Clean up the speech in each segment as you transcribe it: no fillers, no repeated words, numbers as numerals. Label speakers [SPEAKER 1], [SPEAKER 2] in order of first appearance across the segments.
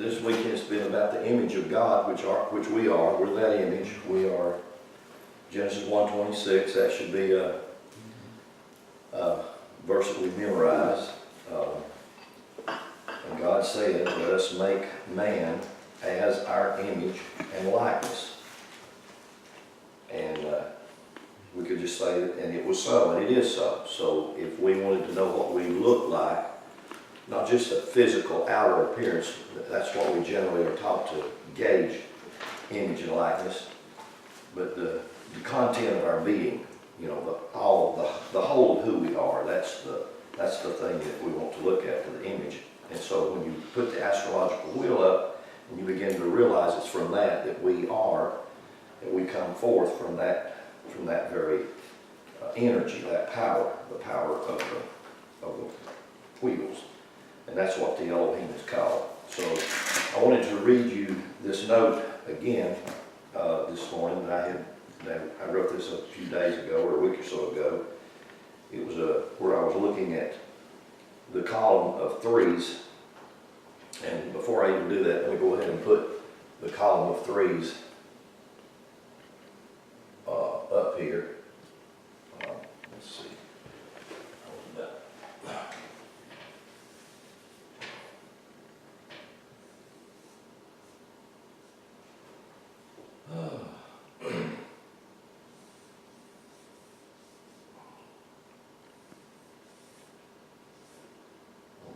[SPEAKER 1] this weekend's been about the image of God, which we are. We're that image. We are Genesis 1:26. That should be a verse that we memorize. And God said, "Let us make man as our image and likeness." And we could just say that, and it was so, and it is so. So if we wanted to know what we look like, not just a physical outer appearance, that's what we generally are taught to gauge image and likeness, but the content of our being, you know, the whole of who we are, that's the thing that we want to look at for the image. And so when you put the astrological wheel up and you begin to realize it's from that we are, that we come forth from that very energy, that power, the power of the wheels. And that's what the Elohim is called. So I wanted to read you this note again this morning that I wrote this a few days ago or a week or so ago. It was where I was looking at the column of threes. And before I even do that, let me go ahead and put the column of threes up here. Let's see.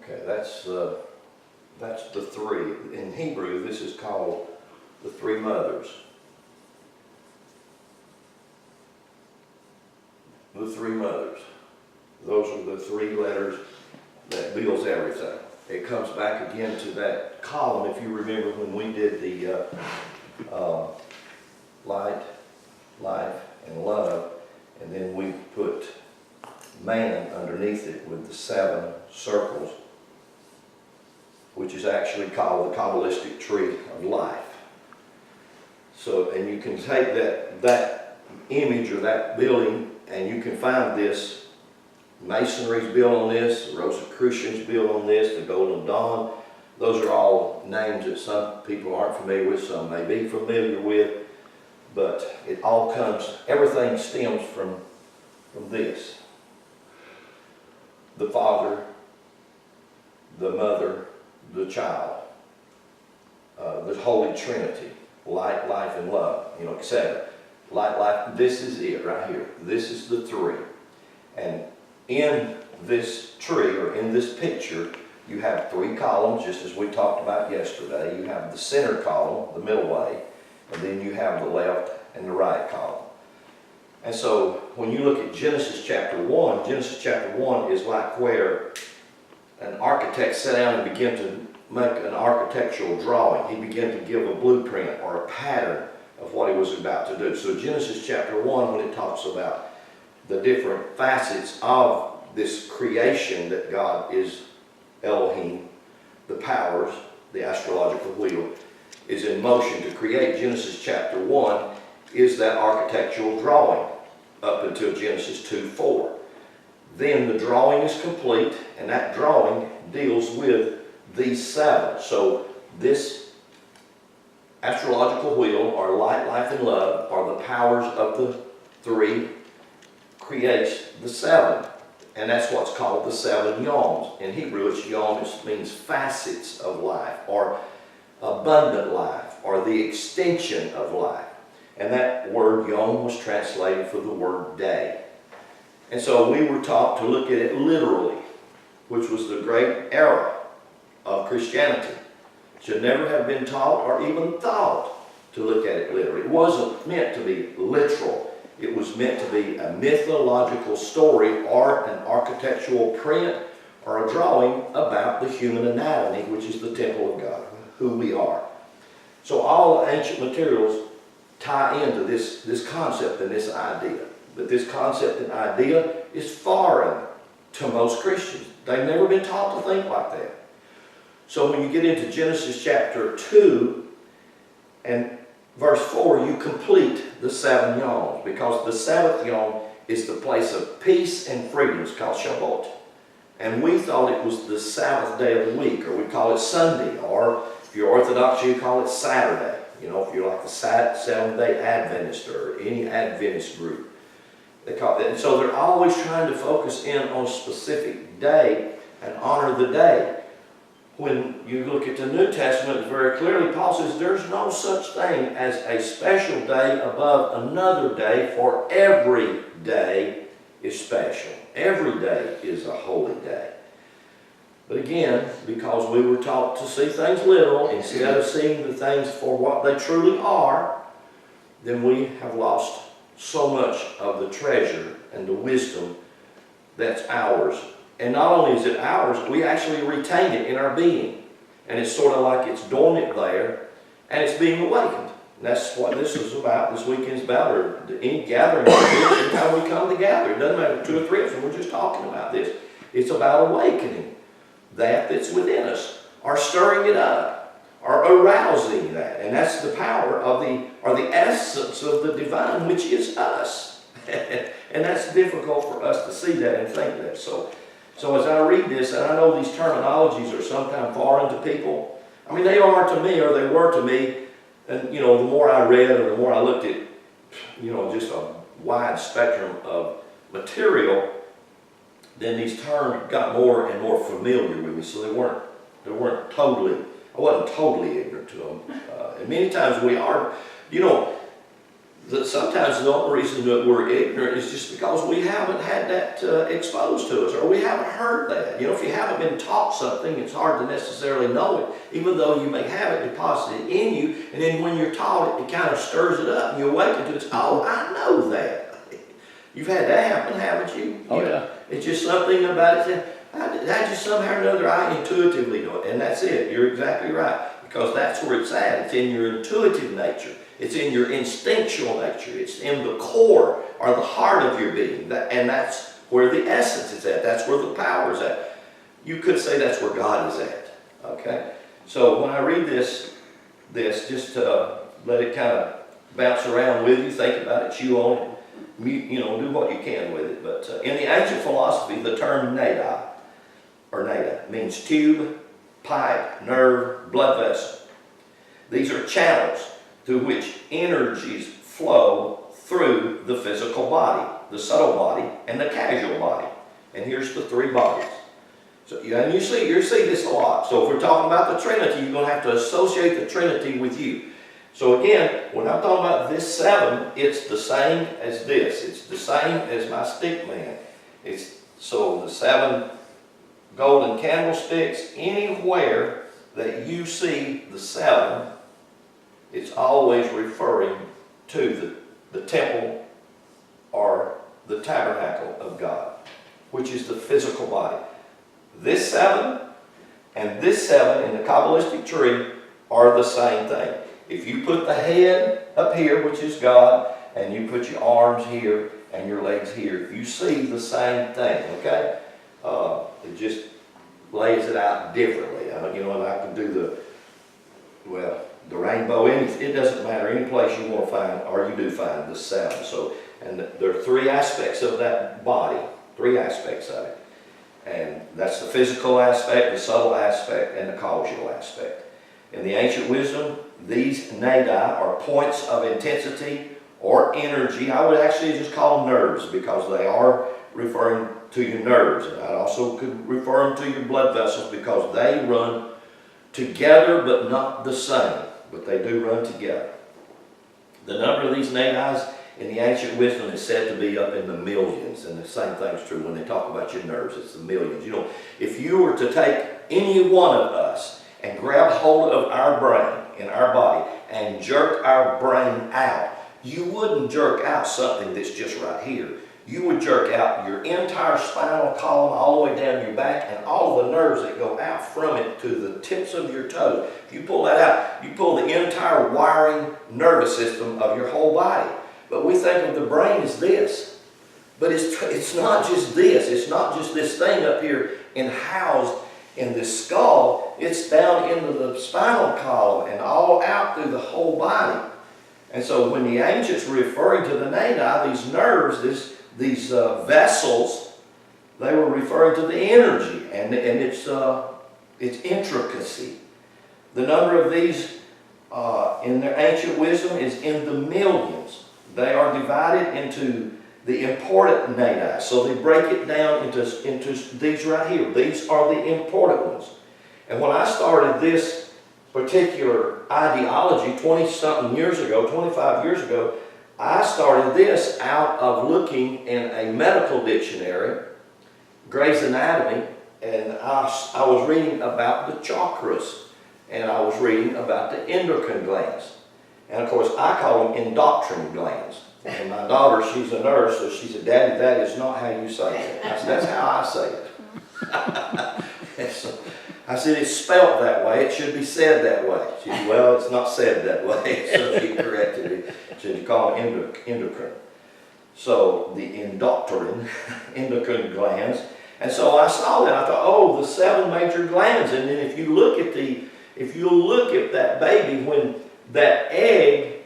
[SPEAKER 1] Okay, that's the three. In Hebrew, this is called the three mothers. The three mothers. Those are the three letters that builds everything. It comes back again to that column. If you remember when we did the light, life, and love, and then we put man underneath it with the 7 circles, which is actually called the Kabbalistic tree of life. So, and you can take that image or that building, and you can find this. Masonry's built on this, the Rosicrucians built on this, the Golden Dawn. Those are all names that some people aren't familiar with, some may be familiar with, but it all comes, everything stems from this. The Father, the Mother, the Child, the Holy Trinity, light, life, and love, you know, etc. Light, life, this is it right here. This is the three. And in this tree, or in this picture, you have 3 columns, just as we talked about yesterday. You have the center column, the middle way, and then you have the left and the right column. And so when you look at Genesis chapter 1, Genesis chapter 1 is like where an architect sat down and began to make an architectural drawing. He began to give a blueprint or a pattern of what he was about to do. So Genesis chapter 1, when it talks about the different facets of this creation that God is Elohim, the powers, the astrological wheel, is in motion to create. Genesis chapter 1 is that architectural drawing up until Genesis 2:4. Then the drawing is complete, and that drawing deals with these 7. So this astrological wheel, or light, life, and love, are the powers of the 3, creates the 7. And that's what's called the 7 yoms. In Hebrew, it's yom, it means facets of life, or abundant life, or the extension of life. And that word yom was translated for the word day. And so we were taught to look at it literally, which was the great error of Christianity. It should never have been taught or even thought to look at it literally. It wasn't meant to be literal. It was meant to be a mythological story or an architectural print or a drawing about the human anatomy, which is the temple of God, who we are. So all ancient materials tie into this concept and this idea. But this concept and idea is foreign to most Christians. They've never been taught to think like that. So when you get into Genesis chapter 2 and verse 4, you complete the 7 yoms, because the 7th yom is the place of peace and freedom. It's called Shabbat. And we thought it was the Sabbath day of the week, or we call it Sunday, or If you're Orthodox, you call it Saturday. You know, if you're like the Seventh-day Adventist or any Adventist group, they call it. And so they're always trying to focus in on a specific day and honor the day. When you look at the New Testament, very clearly Paul says there's no such thing as a special day above another day, for every day is special. Every day is a holy day. But again, because we were taught to see things literal instead of seeing the things for what they truly are, then we have lost so much of the treasure and the wisdom that's ours. And not only is it ours, we actually retain it in our being. And it's sort of like it's dormant there, and it's being awakened. And that's what this is about, this weekend's about, or any gathering, anytime we come together. It doesn't matter, 2 or 3 of us, we're just talking about this. It's about awakening that's within us, or stirring it up, or arousing that. And that's the power of the essence of the divine, which is us. And that's difficult for us to see that and think that. So as I read this, and I know these terminologies are sometimes foreign to people. I mean, they are to me, or they were to me. And, you know, the more I read, or the more I looked at, you know, just a wide spectrum of material, then these terms got more and more familiar with me. So they weren't totally, I wasn't totally ignorant to them. And many times we are, you know, sometimes the only reason that we're ignorant is just because we haven't had that exposed to us, or we haven't heard that. You know, if you haven't been taught something, it's hard to necessarily know it, even though you may have it deposited in you. And then when you're taught it, it kind of stirs it up, and you awaken to it. Oh, I know that. You've had that happen, haven't you?
[SPEAKER 2] Oh, yeah.
[SPEAKER 1] It's just something about it. I just somehow or another, I intuitively know it. And that's it. You're exactly right. Because that's where it's at. It's in your intuitive nature. It's in your instinctual nature. It's in the core or the heart of your being. And that's where the essence is at. That's where the power is at. You could say that's where God is at. Okay? So when I read this just let it kind of bounce around with you. Think about it. Chew on it. You know, do what you can with it. But in the ancient philosophy, the term nada, or nada, means tube, pipe, nerve, blood vessel. These are channels through which energies flow through the physical body, the subtle body, and the causal body. And here's the 3 bodies. So you see this a lot. So if we're talking about the Trinity, you're going to have to associate the Trinity with you. So again, when I'm talking about this 7, it's the same as this. It's the same as my stick man. So the 7 golden candlesticks, anywhere that you see the 7, it's always referring to the temple or the tabernacle of God, which is the physical body. This 7 and this 7 in the Kabbalistic tree are the same thing. If you put the head up here, which is God, and you put your arms here and your legs here, you see the same thing, okay? It just lays it out differently. You know, and I can do the rainbow. It doesn't matter, any place you want to find, or you do find the 7. So, and there are 3 aspects of that body, 3 aspects of it. And that's the physical aspect, the subtle aspect, and the causal aspect. In the ancient wisdom, these nadi are points of intensity or energy. I would actually just call them nerves, because they are referring to your nerves. And I also could refer them to your blood vessels, because they run together but not the same. But they do run together. The number of these nadis in the ancient wisdom is said to be up in the millions. And the same thing's true when they talk about your nerves. It's the millions. You know, if you were to take any one of us and grab hold of our brain in our body and jerk our brain out, you wouldn't jerk out something that's just right here. You would jerk out your entire spinal column all the way down your back, and all the nerves that go out from it to the tips of your toes. If you pull that out, you pull the entire wiring nervous system of your whole body. But we think of the brain as this. But it's not just this. It's not just this thing up here and housed in this skull. It's down into the spinal column and all out through the whole body. And so when the ancients were referring to the nadi, these nerves, these vessels, they were referring to the energy and its intricacy. The number of these in their ancient wisdom is in the millions. They are divided into the important nadi. So they break it down into these right here. These are the important ones. And when I started this particular ideology 20-something years ago, 25 years ago, I started this out of looking in a medical dictionary, Gray's Anatomy, and I was reading about the chakras, and I was reading about the endocrine glands. And of course, I call them endocrine glands. And my daughter, she's a nurse, so she said, "Daddy, that is not how you say it." I said, "That's how I say it." And so I said, "It's spelt that way. It should be said that way." She said, "Well, it's not said that way." So she corrected it. She said, "You call it endocrine." So the endocrine glands. And so I saw that. I thought, oh, the 7 major glands. And then if you look at that baby, when that egg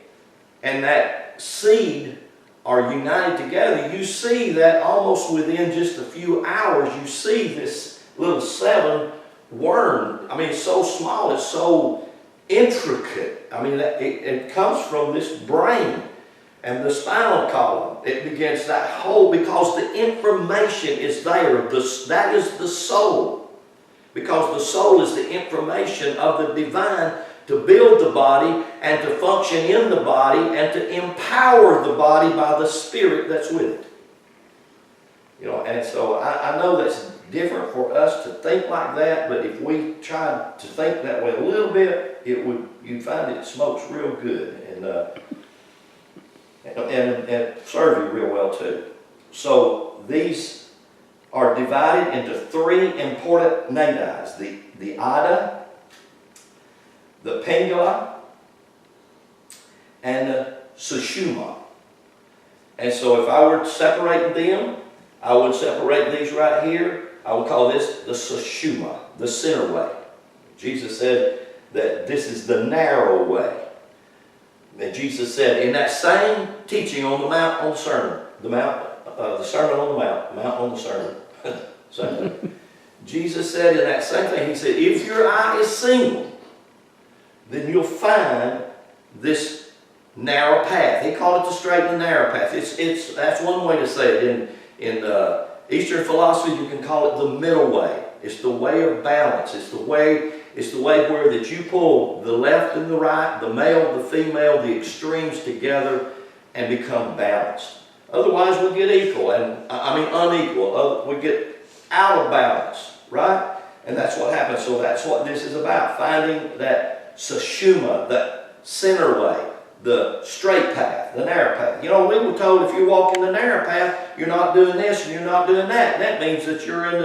[SPEAKER 1] and that seed are united together, you see that almost within just a few hours, you see this little 7 worm. I mean, it's so small, it's so intricate. I mean, it comes from this brain and the spinal column. It begins that whole, because the information is there. That is the soul. Because the soul is the information of the divine to build the body and to function in the body and to empower the body by the spirit that's with it. You know, and so I know that's different for us to think like that, but if we tried to think that way a little bit, you'd find it smokes real good and serve you real well too. So these are divided into 3 important nadis: the Ida, the Pingala, and the Sushumna. And so if I were separating them, I would separate these right here. I would call this the Sushumna, the center way. Jesus said that this is the narrow way. And Jesus said in that same teaching on the Mount on the Sermon, the Sermon on the Mount on the Sermon, same thing. Jesus said in that same thing, he said, if your eye is single, then you'll find this narrow path. He called it the straight and narrow path. That's one way to say it. In Eastern philosophy, you can call it the middle way. It's the way of balance. It's the way where that you pull the left and the right, the male, the female, the extremes together and become balanced. Otherwise, we get unequal. We get out of balance, right? And that's what happens. So that's what this is about, finding that Sushumna, that center way, the straight path, the narrow path. You know, we were told if you walk in the narrow path, you're not doing this and you're not doing that. And that means that you're in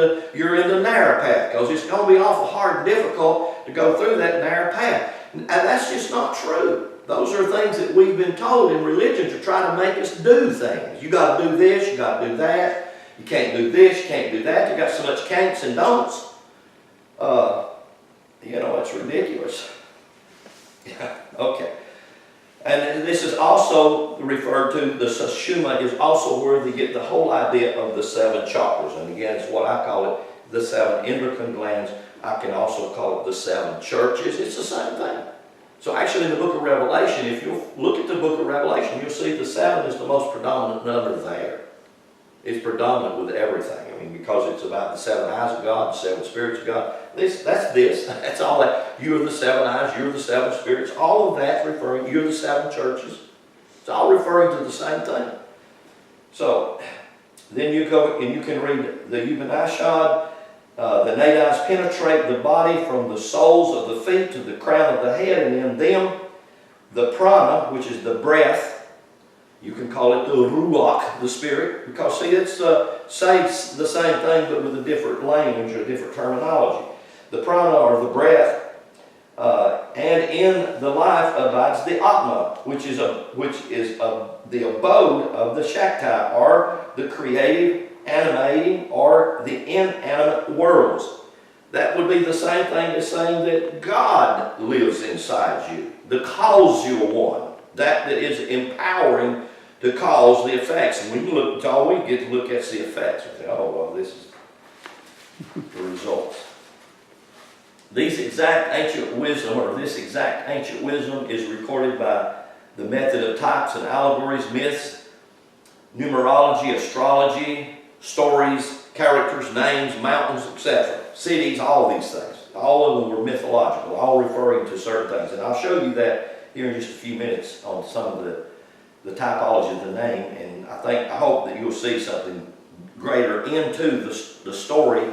[SPEAKER 1] the narrow path, because it's going to be awful hard and difficult to go through that narrow path. And that's just not true. Those are things that we've been told in religion to try to make us do things. You got to do this, you got to do that. You can't do this, you can't do that. You got so much can'ts and don'ts. You know, it's ridiculous. Yeah, okay. And this is also referred to, the Sushumna is also where they get the whole idea of the 7 chakras. And again, it's what I call it, the 7 endocrine glands. I can also call it the 7 churches. It's the same thing. So actually in the book of Revelation, if you look at the book of Revelation, you'll see the 7 is the most predominant number there. It's predominant with everything. I mean, because it's about the 7 eyes of God, the 7 spirits of God. That's all that. You're the 7 eyes, you're the 7 spirits. All of that's referring, you're the 7 churches. It's all referring to the same thing. So, then you go and you can read the Upanishad. The nadis penetrate the body from the soles of the feet to the crown of the head, and in them, the prana, which is the breath, you can call it the ruach, the spirit, because see, it's says the same thing but with a different language or a different terminology. The prana, or the breath, and in the life abides the atma, which is the abode of the Shakti, or the creative, animating, or the inanimate worlds. That would be the same thing as saying that God lives inside you, the causal one, that is empowering to cause the effects. And all we get to look at is the effects. We say, oh, well, this is the results. These exact ancient wisdom, or this exact ancient wisdom, is recorded by the method of types and allegories, myths, numerology, astrology, stories, characters, names, mountains, etc. Cities, all these things. All of them were mythological, all referring to certain things. And I'll show you that here in just a few minutes on some of the typology of the name. And I hope that you'll see something greater into the story,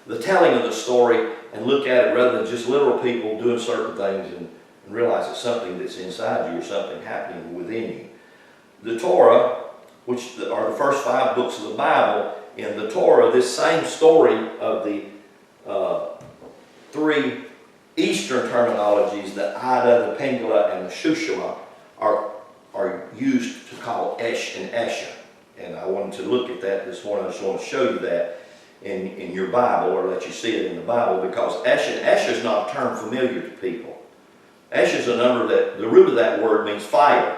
[SPEAKER 1] the telling of the story, and look at it rather than just literal people doing certain things and realize it's something that's inside you or something happening within you. The Torah, which are the first 5 books of the Bible, in the Torah, this same story of the 3 Eastern terminologies, the Ida, the Pingala, and the Shushima, are used to call Esh and Esha. And I wanted to look at that this morning. I just want to show you that in your Bible, or let you see it in the Bible, because Esh and Esha is not a term familiar to people. Esh is a number that, the root of that word means fire.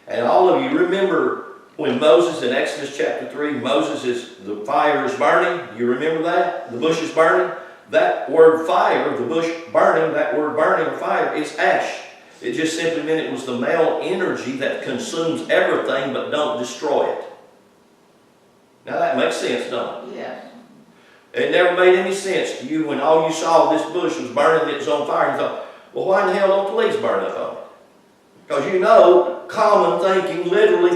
[SPEAKER 1] And all of you remember when Moses in Exodus chapter 3, the fire is burning. You remember that? The bush is burning. That word fire, the bush burning, that word burning or fire is ash. It just simply meant it was the male energy that consumes everything but don't destroy it. Now that makes sense, don't it?
[SPEAKER 2] Yes.
[SPEAKER 1] It never made any sense to you when all you saw this bush was burning and it was on fire. You thought, well, why in the hell don't the leaves burn up on it? Because you know, common thinking, literally,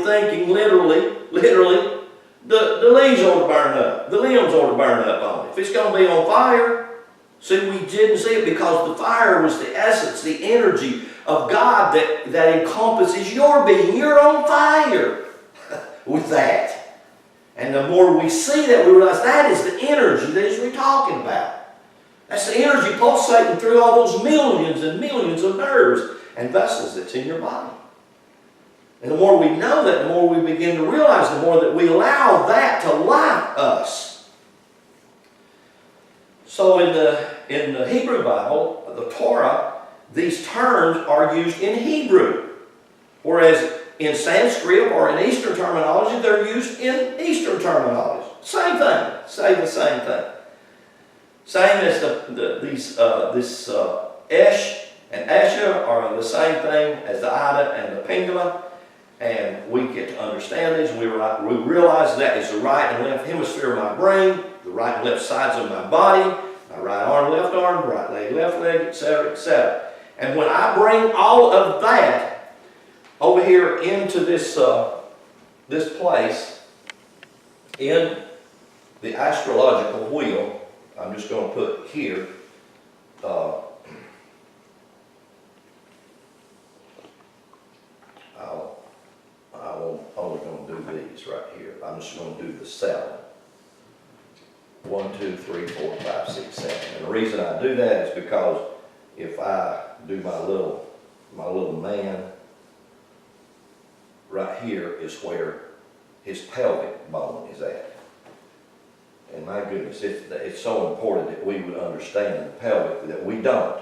[SPEAKER 1] the leaves ought to burn up. The limbs ought to burn up on it. If it's going to be on fire, see, we didn't see it because the fire was the essence, the energy of God that encompasses your being. You're on fire with that. And the more we see that, we realize that is the energy that we're talking about. That's the energy pulsating through all those millions and millions of nerves and vessels that's in your body. And the more we know that, the more we begin to realize, the more that we allow that to light us. So in the Hebrew Bible, the Torah, these terms are used in Hebrew. Whereas in Sanskrit or in Eastern terminology, they're used in Eastern terminology. Same thing. Say the same thing. Same as this Esh and Esha are the same thing as the Ida and the Pingala. And we get to understand these. We realize that is the right and left hemisphere of my brain, the right and left sides of my body, my right arm, right leg, etc., etc. And when I bring all of that over here into this place, in the astrological wheel, I'm just going to put here, I'm only going to do these right here. I'm just going to do the 7. 1, 2, 3, 4, 5, 6, 7. And the reason I do that is because if I do my little man, right here is where his pelvic bone is at. And my goodness, it's so important that we would understand the pelvic that we don't.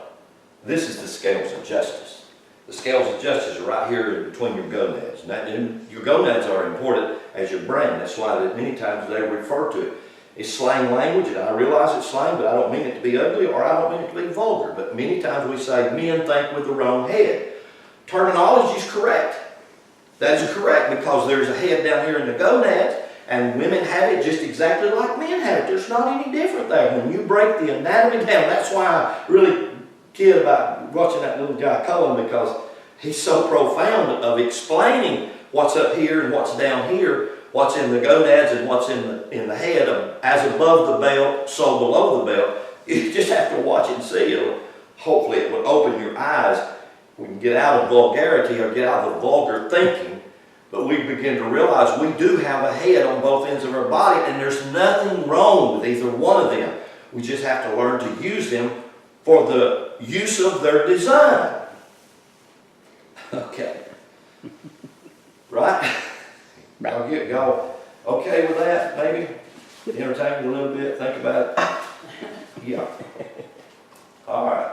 [SPEAKER 1] This is the scales of justice. The scales of justice are right here between your gonads. And your gonads are important as your brain. That's why many times they refer to it. It's slang language, and I realize it's slang, but I don't mean it to be ugly or I don't mean it to be vulgar. But many times we say men think with the wrong head. Terminology is correct. That is correct because there's a head down here in the gonads, and women have it just exactly like men have it. There's not any different there. When you break the anatomy down, that's why I really kid about watching that little guy Cullen, because he's so profound of explaining what's up here and what's down here, what's in the gonads and what's in the head, as above the belt, so below the belt. You just have to watch it and see. Hopefully it will open your eyes. We can get out of vulgarity or get out of the vulgar thinking, but we begin to realize we do have a head on both ends of our body, and there's nothing wrong with either one of them. We just have to learn to use them for the use of their design. Okay. Right? Y'all okay with that, maybe? Entertain you a little bit, think about it. Yeah. All right.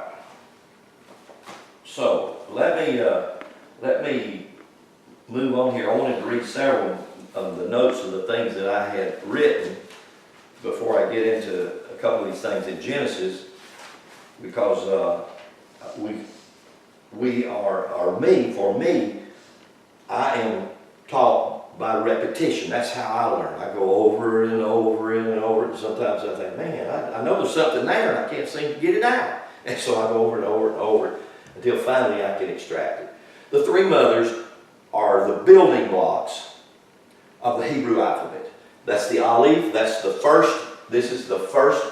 [SPEAKER 1] So let me move on here. I wanted to read several of the notes of the things that I had written before I get into a couple of these things in Genesis. because for me, I am taught by repetition. That's how I learn. I go over and over and over, and sometimes I think, man, I know there's something there and I can't seem to get it out. And so I go over and over and over until finally I can extract it. The three mothers are the building blocks of the Hebrew alphabet. That's the Aleph, this is the first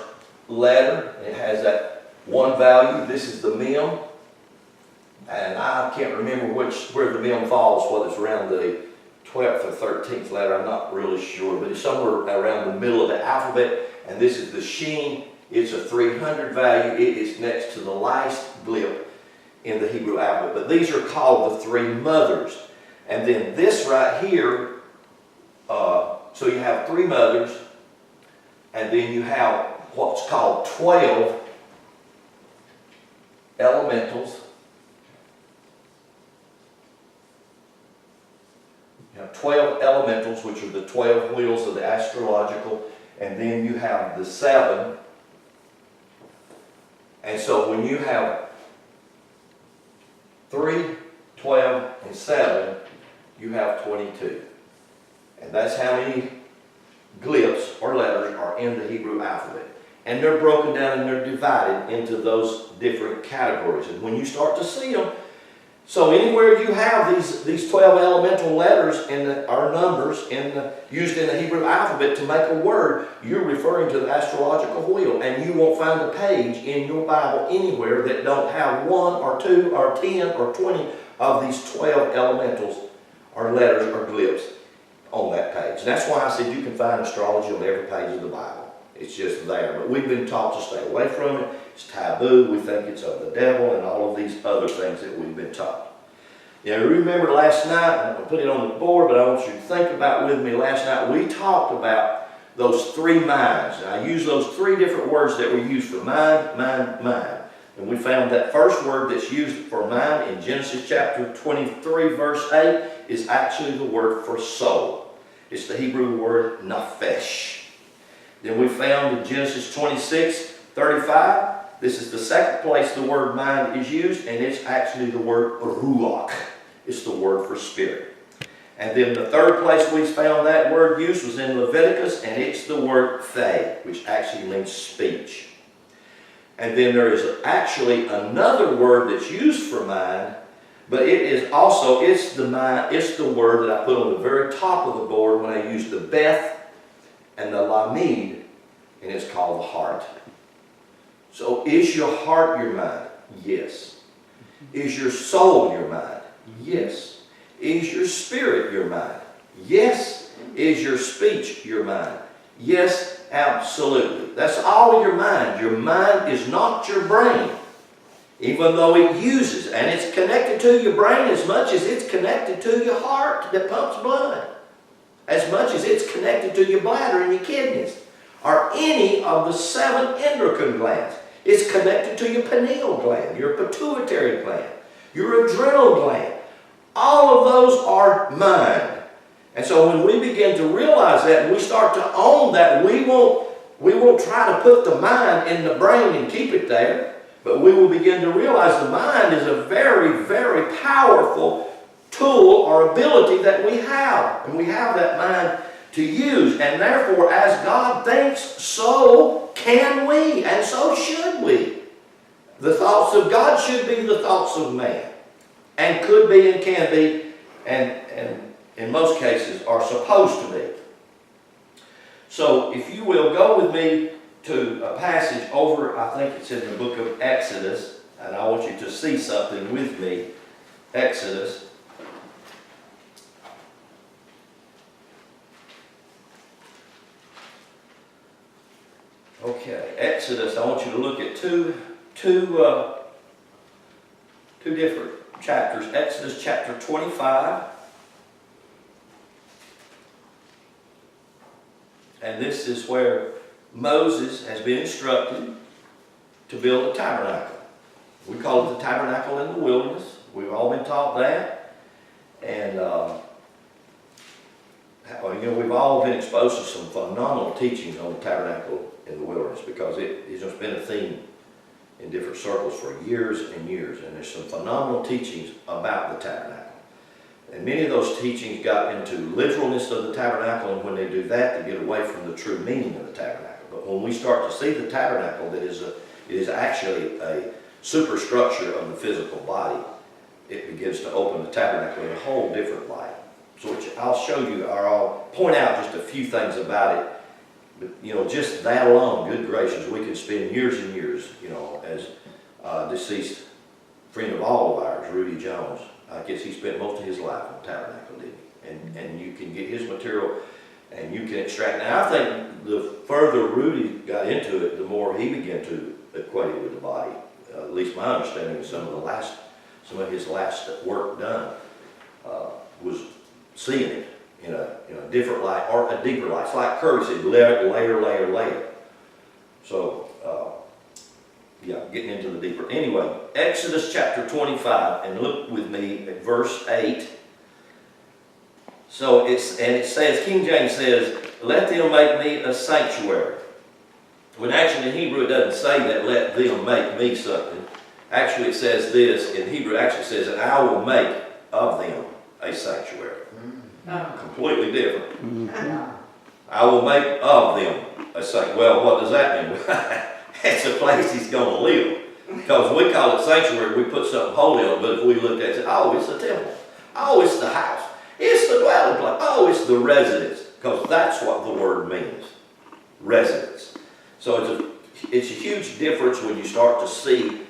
[SPEAKER 1] letter. It has that one value. This is the Mem. And I can't remember where the Mem falls, whether it's around the 12th or 13th letter, I'm not really sure, but it's somewhere around the middle of the alphabet. And this is the Shin. It's a 300 value. It is next to the last glyph in the Hebrew alphabet. But these are called the three mothers. And then this right here, so you have three mothers, and then you have what's called 12 elementals. You have 12 elementals, which are the 12 wheels of the astrological, and then you have the 7. And so when you have 3, 12, and 7, you have 22. And that's how many glyphs or letters are in the Hebrew alphabet. And they're broken down and they're divided into those different categories. And when you start to see them, so anywhere you have these 12 elemental letters or numbers used in the Hebrew alphabet to make a word, you're referring to the astrological wheel. And you won't find a page in your Bible anywhere that don't have 1 or 2 or 10 or 20 of these 12 elementals or letters or glyphs on that page. And that's why I said you can find astrology on every page of the Bible. It's just there. But we've been taught to stay away from it. It's taboo. We think it's of the devil and all of these other things that we've been taught. You know, remember last night, I'm going to put it on the board, but I want you to think about with me. Last night we talked about those three minds. And I used those three different words that were used for mind, mind, mind. And we found that first word that's used for mind in Genesis chapter 23, verse 8, is actually the word for soul. It's the Hebrew word nafesh. Then we found in Genesis 26, 35, this is the second place the word mind is used, and it's actually the word ruach. It's the word for spirit. And then the third place we found that word used was in Leviticus, and it's the word thay, which actually means speech. And then there is actually another word that's used for mind, but it is also, it's the word that I put on the very top of the board when I used the beth and the lamed, and it's called the heart. So is your heart your mind? Yes. Is your soul your mind? Yes. Is your spirit your mind? Yes. Is your speech your mind? Yes, absolutely. That's all your mind. Your mind is not your brain, even though it uses, and it's connected to your brain as much as it's connected to your heart that pumps blood, as much as it's connected to your bladder and your kidneys, or any of the 7 endocrine glands. It's connected to your pineal gland, your pituitary gland, your adrenal gland. All of those are mind. And so when we begin to realize that and we start to own that, we won't try to put the mind in the brain and keep it there, but we will begin to realize the mind is a very, very powerful tool or ability that we have. And we have that mind to use. And therefore, as God thinks, so can we, and so should we. The thoughts of God should be the thoughts of man, and could be and can be, and in most cases are supposed to be. So if you will go with me to a passage over, I think it's in the book of Exodus, and I want you to see something with me. Exodus. Okay, Exodus, I want you to look at two different chapters. Exodus chapter 25. And this is where Moses has been instructed to build a tabernacle. We call it the tabernacle in the wilderness. We've all been taught that. And we've all been exposed to some phenomenal teachings on the tabernacle in the wilderness, because it's just been a theme in different circles for years and years. And there's some phenomenal teachings about the tabernacle. And many of those teachings got into literalness of the tabernacle, and when they do that, they get away from the true meaning of the tabernacle. But when we start to see the tabernacle, that it is actually a superstructure of the physical body, it begins to open the tabernacle in a whole different light. So which I'll show you, or I'll point out just a few things about it. But, you know, just that alone, good gracious, we can spend years and years, you know, as deceased friend of all of ours, Rudy Jones. I guess he spent most of his life on tabernacle, didn't he? And you can get his material and you can extract. Now, I think the further Rudy got into it, the more he began to equate it with the body. At least my understanding of some of his last work done was seeing it in a different light or a deeper light. It's like Kirby said, layer. So, yeah, getting into the deeper. Anyway, Exodus chapter 25, and look with me at verse 8. So it says, King James says, let them make me a sanctuary. When actually in Hebrew it doesn't say that, let them make me something. Actually it says this, in Hebrew it actually says, and I will make of them a sanctuary. Completely different. I will make of them a sanctuary. Well, what does that mean? It's a place he's going to live. Because we call it sanctuary, we put something holy on it, but if we looked at it, oh, it's the temple. Oh, it's the house. It's the dwelling place. Oh, it's the residence. Because that's what the word means. Residence. So it's a huge difference when you start to see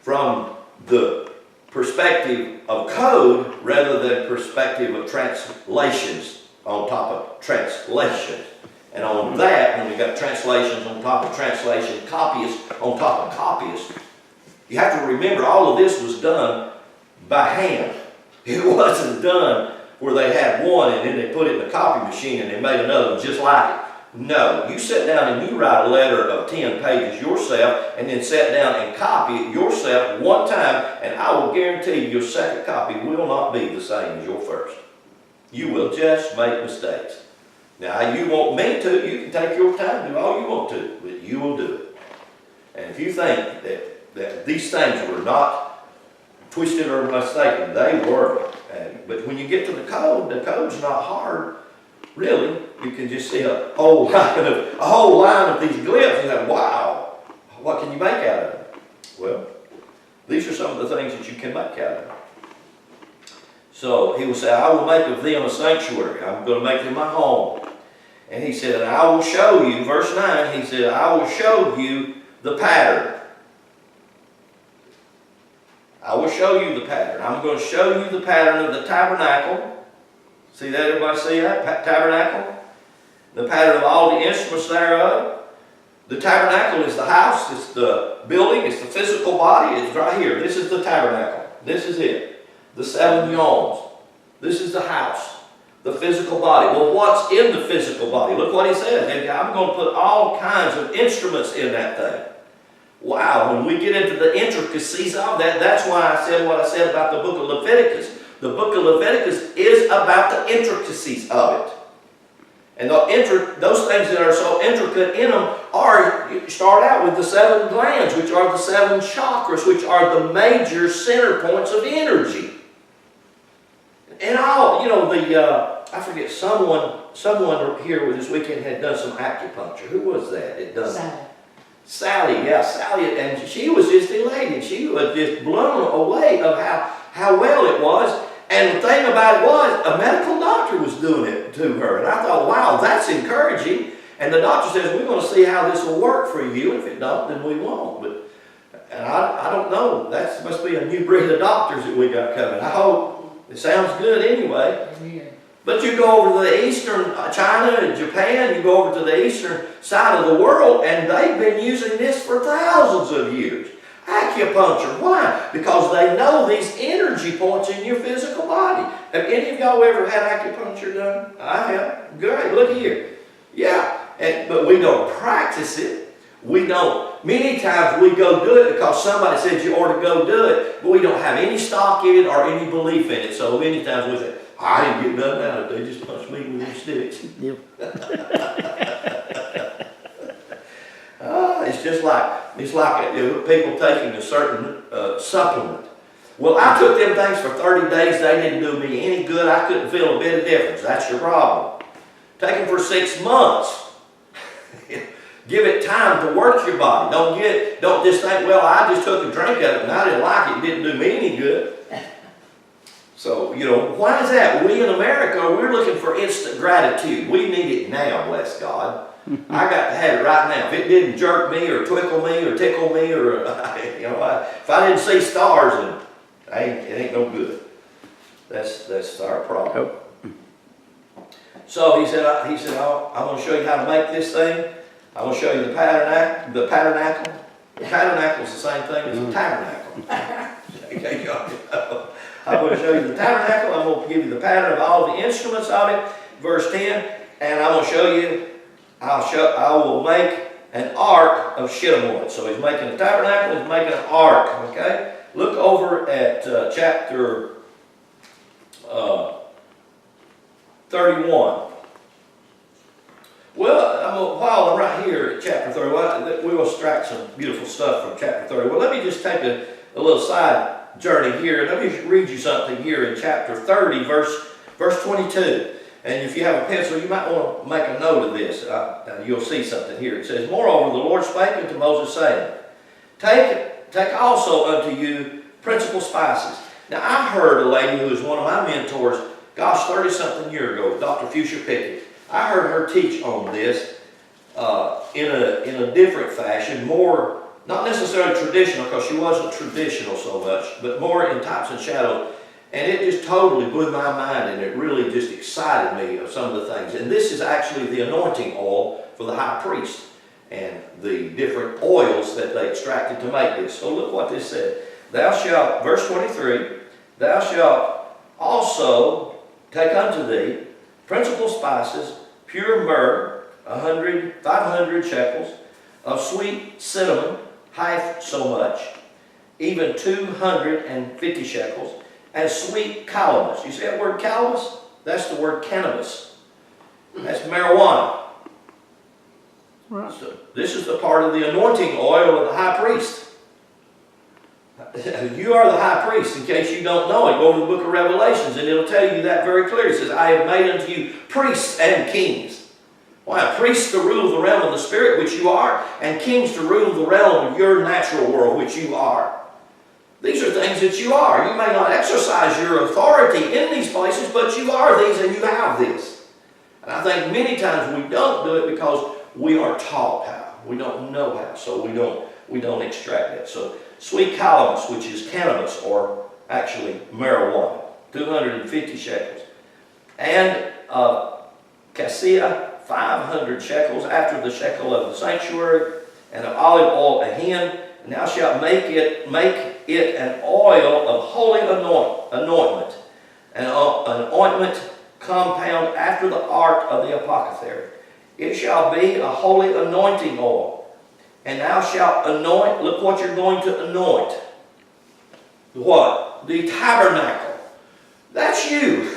[SPEAKER 1] from the perspective of code rather than perspective of translations on top of translations. And on that, when we got translations on top of translation, copyists on top of copyists, you have to remember all of this was done by hand. It wasn't done where they had one and then they put it in a copy machine and they made another one just like it. No, you sit down and you write a letter of 10 pages yourself and then sit down and copy it yourself one time, and I will guarantee you your second copy will not be the same as your first. You will just make mistakes. Now, you want me to, you can take your time, do all you want to, but you will do it. And if you think that these things were not twisted or mistaken, they were. But when you get to the code's not hard, really. You can just see a whole line of these glyphs and say, wow, what can you make out of it? Well, these are some of the things that you can make out of it. So he will say, I will make of them a sanctuary. I'm going to make them my home. And he said, and I will show you, verse 9, he said, I will show you the pattern. I will show you the pattern. I'm going to show you the pattern of the tabernacle. See that? Everybody see that? Tabernacle. The pattern of all the instruments thereof. The tabernacle is the house. It's the building. It's the physical body. It's right here. This is the tabernacle. This is it. The 7 yawns. This is the house. The physical body. Well, what's in the physical body? Look what he says. I'm going to put all kinds of instruments in that thing. Wow, when we get into the intricacies of that, that's why I said what I said about the book of Leviticus. The book of Leviticus is about the intricacies of it. And those things that are so intricate in them you start out with the 7 glands, which are the 7 chakras, which are the major center points of energy. And I forget, someone here this weekend had done some acupuncture. Who was that? Sally, and she was just elated. She was just blown away of how well it was. And the thing about it was, a medical doctor was doing it to her. And I thought, wow, that's encouraging. And the doctor says, we're going to see how this will work for you. If it don't, then we won't. And I don't know. That must be a new breed of doctors that we got coming. I hope it sounds good anyway. Amen. But you go over to the eastern, China and Japan, you go over to the eastern side of the world, and they've been using this for thousands of years. Acupuncture. Why? Because they know these energy points in your physical body. Have any of y'all ever had acupuncture done? I have. Great. Look here. Yeah. But we don't practice it. We don't. Many times we go do it because somebody said you ought to go do it, but we don't have any stock in it or any belief in it. So many times we say, I didn't get nothing out of it. They just punched me with these sticks. Yep. It's just like It's like people taking a certain supplement. Well, I took them things for 30 days. They didn't do me any good. I couldn't feel a bit of difference. That's your problem. Take them for 6 months. Give it time to work your body. Don't just think, well, I just took a drink of it and I didn't like it. It didn't do me any good. So, why is that? We in America, we're looking for instant gratitude. We need it now, bless God. I got to have it right now. If it didn't jerk me or twinkle me or tickle me or, if I didn't see stars, then it ain't no good. That's our problem. So he said, I'm going to show you how to make this thing. I'm going to show you the tabernacle. The tabernacle is the same thing as a tabernacle. I'm going to show you the tabernacle. I'm going to give you the pattern of all the instruments of it. Verse 10. And I'm going to show you, I will make an ark of shittim wood. So he's making a tabernacle. He's making an ark. Okay. Look over at chapter 31. Well, while I'm right here at chapter 31, we will extract some beautiful stuff from chapter 30. Well, let me just take a little side journey here. Let me read you something here in chapter 30, verse 22. And if you have a pencil, you might want to make a note of this. You'll see something here. It says, Moreover, the Lord spake unto Moses, saying, Take also unto you principal spices. Now, I heard a lady who was one of my mentors, 30-something years ago, Dr. Fuchsia Pickett. I heard her teach on this in a different fashion, more, not necessarily traditional, because she wasn't traditional so much, but more in types and shadows. And it just totally blew my mind, and it really just excited me of some of the things. And this is actually the anointing oil for the high priest and the different oils that they extracted to make this. So look what this said. Thou shalt, verse 23, thou shalt also take unto thee principal spices, pure myrrh, 500 shekels, of sweet cinnamon, half so much, even 250 shekels, and sweet calamus. You see that word calamus? That's the word cannabis. That's marijuana. Right. So this is the part of the anointing oil of the high priest. You are the high priest, in case you don't know it. Go to the book of Revelations, and it'll tell you that very clearly. It says, I have made unto you priests and kings. Why? Priests to rule the realm of the spirit, which you are, and kings to rule the realm of your natural world, which you are. These are things that you are. You may not exercise your authority in these places, but you are these and you have this. And I think many times we don't do it because we aren't taught how. We don't know how, so we don't extract it. So sweet calamus, which is cannabis, or actually marijuana, 250 shekels. And cassia, 500 shekels, after the shekel of the sanctuary, and of olive oil a hin. And thou shalt make it an oil of holy anointment, an ointment compound after the art of the apothecary. It shall be a holy anointing oil. And thou shalt anoint, look what you're going to anoint. What? The tabernacle. That's you.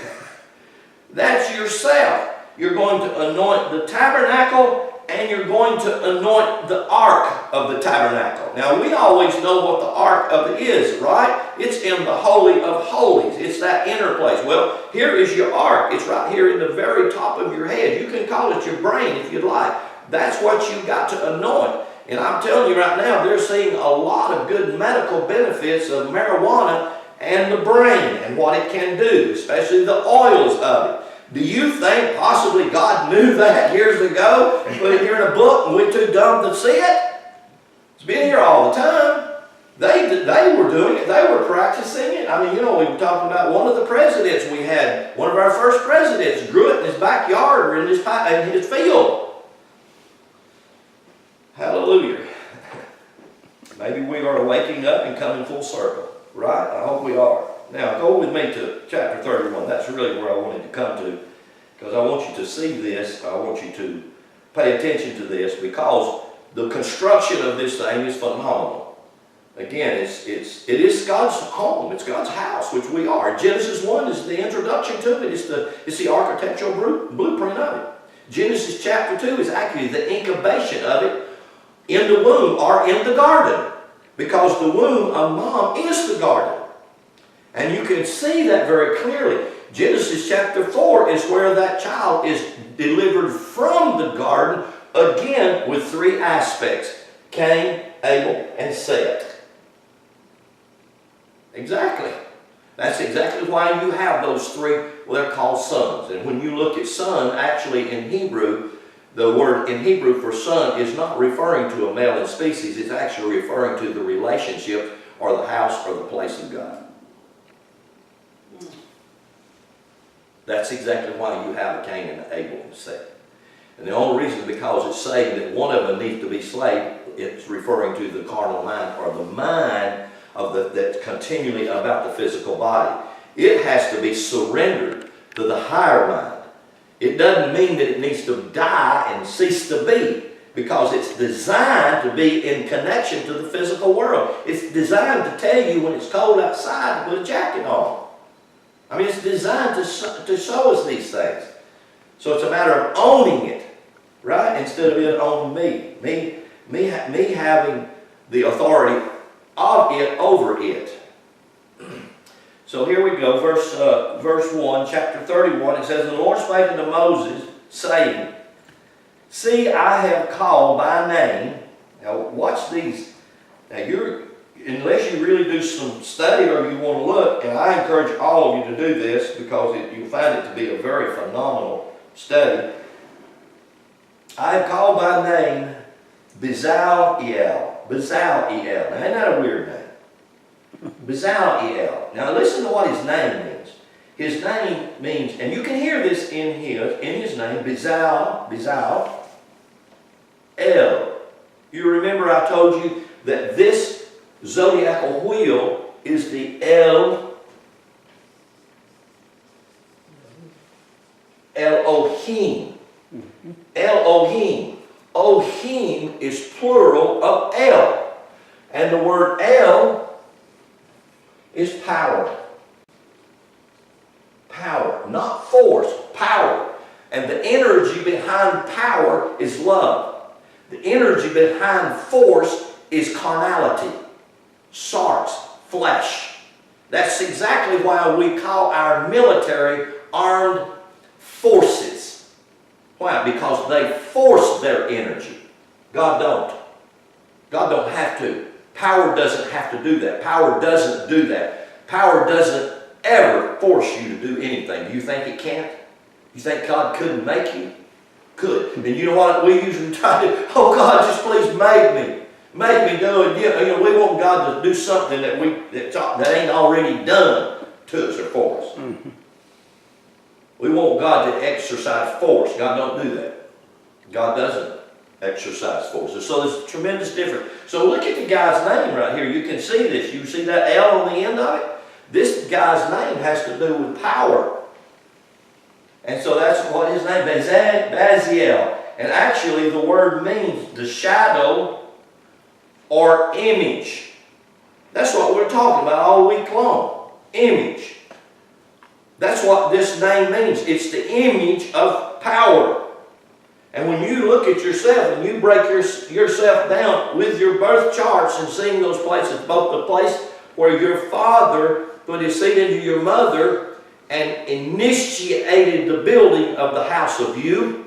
[SPEAKER 1] That's yourself. You're going to anoint the tabernacle, and you're going to anoint the ark of the tabernacle. Now, we always know what the ark of it is, right? It's in the Holy of Holies. It's that inner place. Well, here is your ark. It's right here in the very top of your head. You can call it your brain if you'd like. That's what you've got to anoint. And I'm telling you right now, they're seeing a lot of good medical benefits of marijuana and the brain and what it can do, especially the oils of it. Do you think possibly God knew that years ago and put it here in a book and we're too dumb to see it? It's been here all the time. They were doing it. They were practicing it. I mean, we were talking about one of the presidents we had. One of our first presidents grew it in his backyard or in his field. Hallelujah. Maybe we are waking up and coming full circle, right? I hope we are. Now, go with me to chapter 31. That's really where I wanted to come to, because I want you to see this. I want you to pay attention to this, because the construction of this thing is phenomenal. Again, it is God's home. It's God's house, which we are. Genesis 1 is the introduction to it. It's the architectural blueprint of it. Genesis chapter 2 is actually the incubation of it in the womb or in the garden, because the womb of mom is the garden. And you can see that very clearly. Genesis chapter 4 is where that child is delivered from the garden, again with three aspects: Cain, Abel, and Seth. Exactly. That's exactly why you have those three, well, they're called sons. And when you look at son, actually in Hebrew, the word in Hebrew for son is not referring to a male in species. It's actually referring to the relationship or the house or the place of God. That's exactly why you have a Cain and an Abel and Seth. And the only reason, because it's saying that one of them needs to be slain, it's referring to the carnal mind, or the mind of that's continually about the physical body. It has to be surrendered to the higher mind. It doesn't mean that it needs to die and cease to be, because it's designed to be in connection to the physical world. It's designed to tell you when it's cold outside to put a jacket on. I mean, it's designed to show us these things. So it's a matter of owning it, right? Instead of it owning me. Me having the authority of it over it. So here we go, verse 1, chapter 31. It says, "The Lord spake unto Moses, saying, See, I have called by name." Now watch these. Now unless you really do some study or you want to look, and I encourage all of you to do this because you'll find it to be a very phenomenal study. "I have called by name Bezaleel." Bezaleel. Now, isn't that a weird name? Bezaleel. Now, listen to what his name means. His name means, and you can hear this in his name, Bezalel. You remember I told you that this zodiacal wheel is the Elohim. Elohim. Ohim is plural of El. And the word El is power. Power, not force, power. And the energy behind power is love. The energy behind force is carnality, sarx, flesh. That's exactly why we call our military armed forces. Why? Because they force their energy. God don't. God don't have to. Power doesn't have to do that. Power doesn't do that. Power doesn't ever force you to do anything. Do you think it can't? You think God couldn't make you? Could. And you know what we usually try to do? Oh God, just please make me. Make me do it. You know, we want God to do something that ain't already done to us or for us. Mm-hmm. We want God to exercise force. God don't do that. God doesn't exercise force. So there's a tremendous difference. So look at the guy's name right here. You can see this. You see that L on the end of it? This guy's name has to do with power. And so that's what his name is, Bezaleel. And actually the word means the shadow or image. That's what we're talking about all week long. Image. That's what this name means. It's the image of power. And when you look at yourself and you break yourself down with your birth charts and seeing those places, both the place where your father put his seed into your mother and initiated the building of the house of you,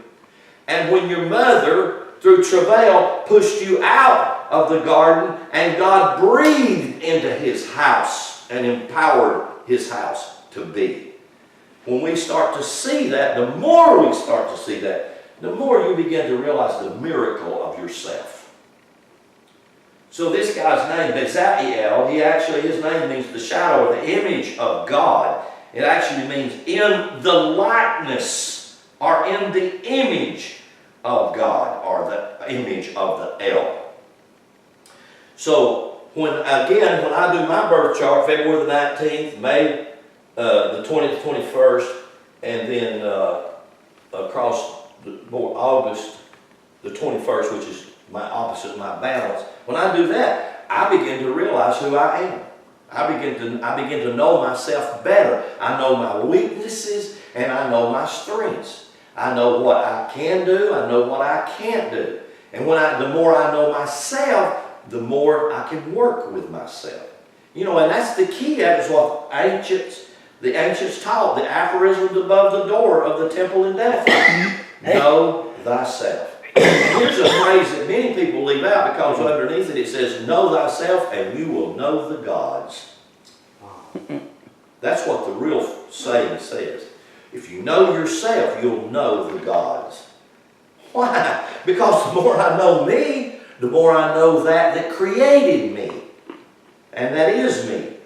[SPEAKER 1] and when your mother, through travail, pushed you out of the garden and God breathed into his house and empowered his house to be. When we start to see that, the more we start to see that, the more you begin to realize the miracle of yourself. So this guy's name, Bezaleel, his name means the shadow or the image of God. It actually means in the likeness or in the image of God, or the image of the El. So when I do my birth chart, February the 19th, May the 20th, 21st, and then across August the 21st, which is my opposite, my balance. When I do that, I begin to realize who I am. I begin to know myself better. I know my weaknesses and I know my strengths. I know what I can do. I know what I can't do. And the more I know myself, the more I can work with myself. You know, and that's the key. That is what the ancients taught, the aphorisms above the door of the temple in Delphi. Know thyself. Here's a phrase that many people leave out because underneath it says, know thyself and you will know the gods. That's what the real saying says. If you know yourself, you'll know the gods. Why? Because the more I know me, the more I know that created me. And that is me.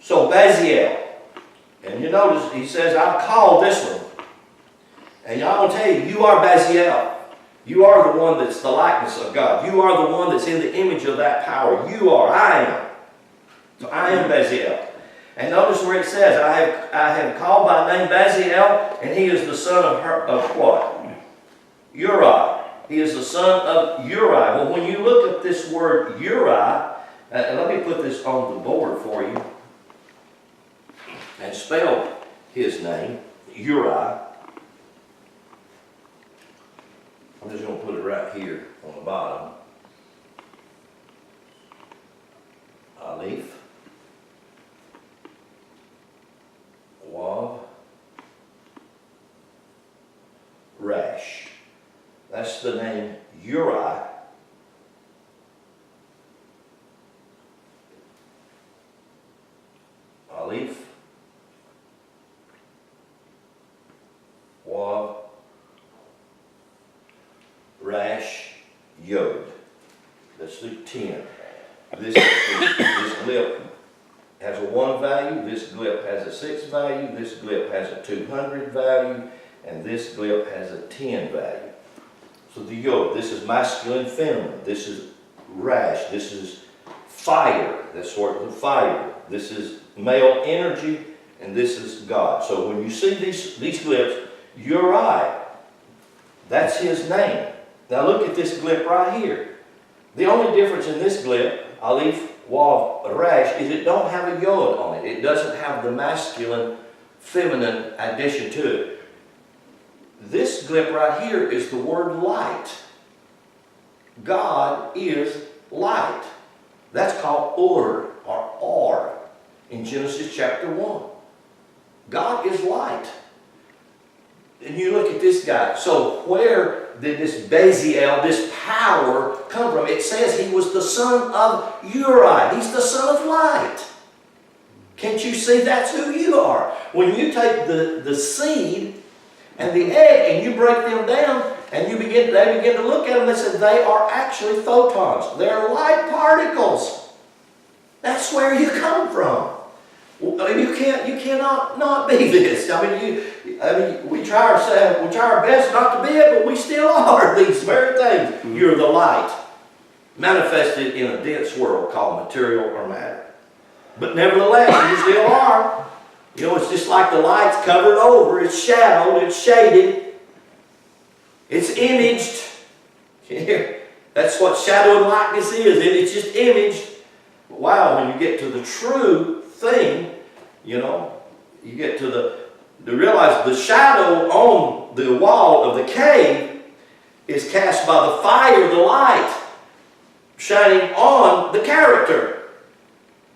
[SPEAKER 1] So Baziel. And you notice he says, I've called this one. And I will tell you, you are Baziel. You are the one that's the likeness of God. You are the one that's in the image of that power. You are. I am. So I am Baziel. And notice where it says, I have called by name Baziel, and he is the son of what? Uri. He is the son of Uri. Well, when you look at this word Uri, and let me put this on the board for you and spell his name, Uri. I'm just going to put it right here on the bottom. Aleph, Wav, Rash. That's the name Uri. Aleph, Wav, Rash, Yod. Let's do 10. This glyph has a 1 value, this glyph has a 6 value, this glyph has a 200 value, and this glyph has a 10 value. So the Yod, this is masculine, feminine. This is Rash. This is fire. That's word of fire. This is male energy, and this is God. So when you see these glyphs, Uri, that's his name. Now look at this glyph right here. The only difference in this glyph, Aleph, Wav, Rash, is it don't have a Yod on it. It doesn't have the masculine, feminine addition to it. This glyph right here is the word light. God is light. That's called Or in Genesis chapter 1. God is light. And you look at this guy. So where did this Baziel, this power, come from? It says he was the son of Uri. He's the son of light. Can't you see that's who you are? When you take the seed and the egg and you break them down and they begin to look at them, they say they are actually photons. They're light particles. That's where you come from. I mean, you cannot not be this. I mean, we try our best not to be it, but we still are these very things. Mm-hmm. You're the light manifested in a dense world called material or matter. But nevertheless, you still are. You know, it's just like the light's covered over. It's shadowed. It's shaded. It's imaged. That's what shadow and likeness is. It's just imaged. But wow, when you get to the true thing, you know, you get to realize the shadow on the wall of the cave is cast by the fire of the light shining on the character.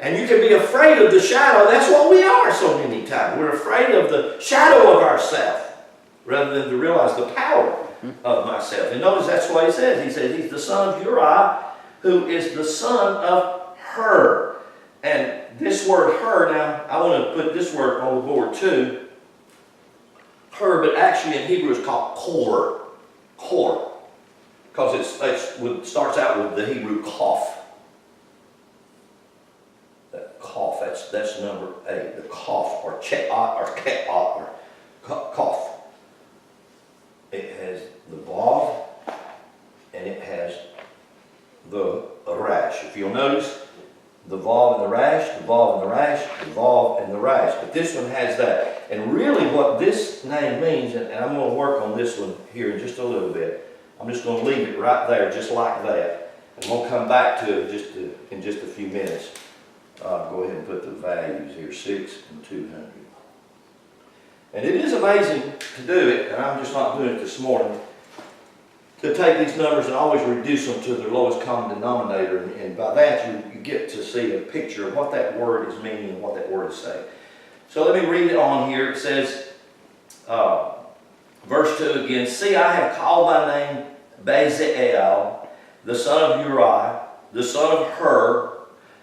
[SPEAKER 1] And you can be afraid of the shadow. That's what we are so many times. We're afraid of the shadow of ourselves rather than to realize the power of myself. And notice that's what he says. He says he's the son of Uri, who is the son of Hur. And this word Hur, now I want to put this word on the board too. Hur, but actually in Hebrew it's called Kor. Kor. Because it starts out with the Hebrew Kaf. That Kaf, that's number 8. The Kaf, or Che'at, or Ke'at, or Kaf. It has the Vav, and it has the Rash. If you'll notice, the Vav and the Rash, the Vav and the Rash, the Vav and the Rash. But this one has that. And really what this name means, and I'm going to work on this one here in just a little bit. I'm just going to leave it right there, just like that. And we'll come back to it in just a few minutes. Go ahead and put the values here, 6 and 200. And it is amazing to do it, and I'm just not doing it this morning. to take these numbers and always reduce them to their lowest common denominator. And by that, you get to see a picture of what that word is meaning and what that word is saying. So let me read it on here. It says, verse 2 again, "See, I have called thy name Bezalel, the son of Uri, the son of Hur,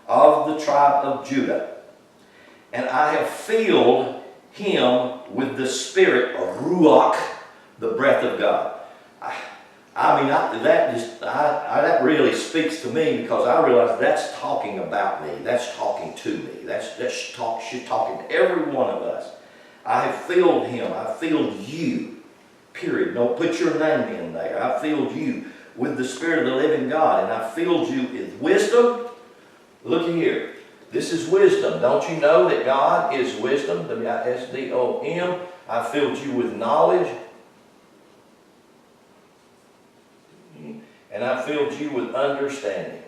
[SPEAKER 1] of the tribe of Judah. And I have filled him with the spirit of Ruach, the breath of God." That really speaks to me, because I realize that's talking about me. That's talking to me. She's talking to every one of us. I have filled him. I filled you. Period. Don't put your name in there. I filled you with the Spirit of the living God, and I filled you with wisdom. Look here. This is wisdom. Don't you know that God is wisdom? W-I-S-D-O-M. I filled you with knowledge. And I filled you with understanding.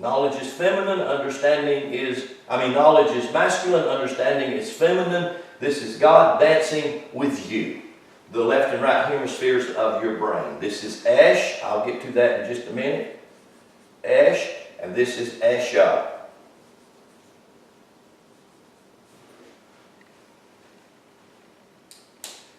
[SPEAKER 1] Knowledge is feminine, knowledge is masculine, understanding is feminine. This is God dancing with you. The left and right hemispheres of your brain. This is Ash. I'll get to that in just a minute. Ash, and this is Ashah.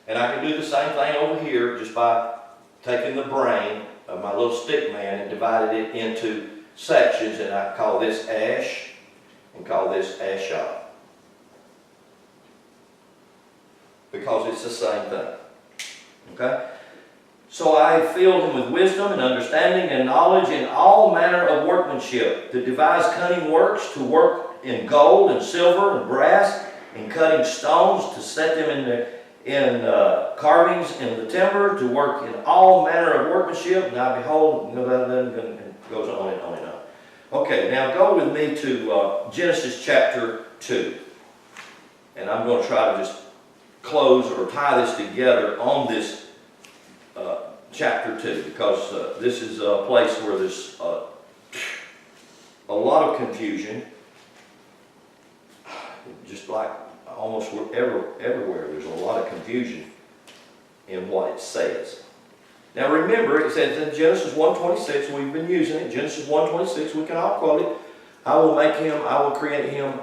[SPEAKER 1] And I can do the same thing over here just by taking the brain of my little stick man and divided it into sections, and I call this Ash and call this Ashah, because it's the same thing. Okay? So I filled him with wisdom and understanding and knowledge in all manner of workmanship, to devise cunning works, to work in gold and silver and brass, in cutting stones, to set them in carvings in the timber, to work in all manner of workmanship. Now behold, it goes on and on and on. Okay, now go with me to Genesis chapter 2. And I'm going to try to just close or tie this together on this chapter 2, because this is a place where there's a lot of confusion. Just like almost everywhere, there's a lot of confusion in what it says. Now remember, it says in Genesis 1:26, we've been using it, Genesis 1:26, we can all quote it. I will make him, I will create him,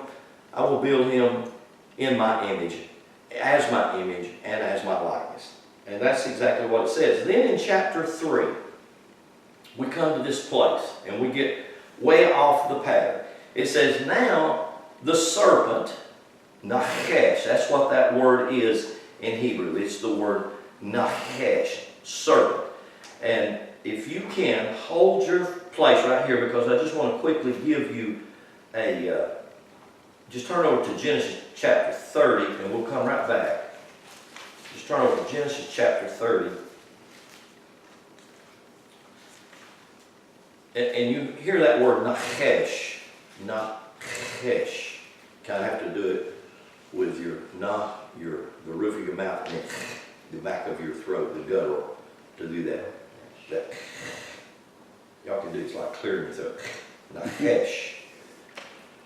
[SPEAKER 1] I will build him in my image, as my image and as my likeness. And that's exactly what it says. Then in chapter 3, we come to this place and we get way off the pattern. It says, now the serpent, Nachash, that's what that word is in Hebrew. It's the word Nachash, serpent. And if you can, hold your place right here, because I just want to quickly give you just turn over to Genesis chapter 30 and we'll come right back. Just turn over to Genesis chapter 30. And you hear that word Nachash. Nachash. Kind of have to do it with your the roof of your mouth and the back of your throat, the guttural, to do that. Y'all can do it. It's like clearing your throat. Nachash.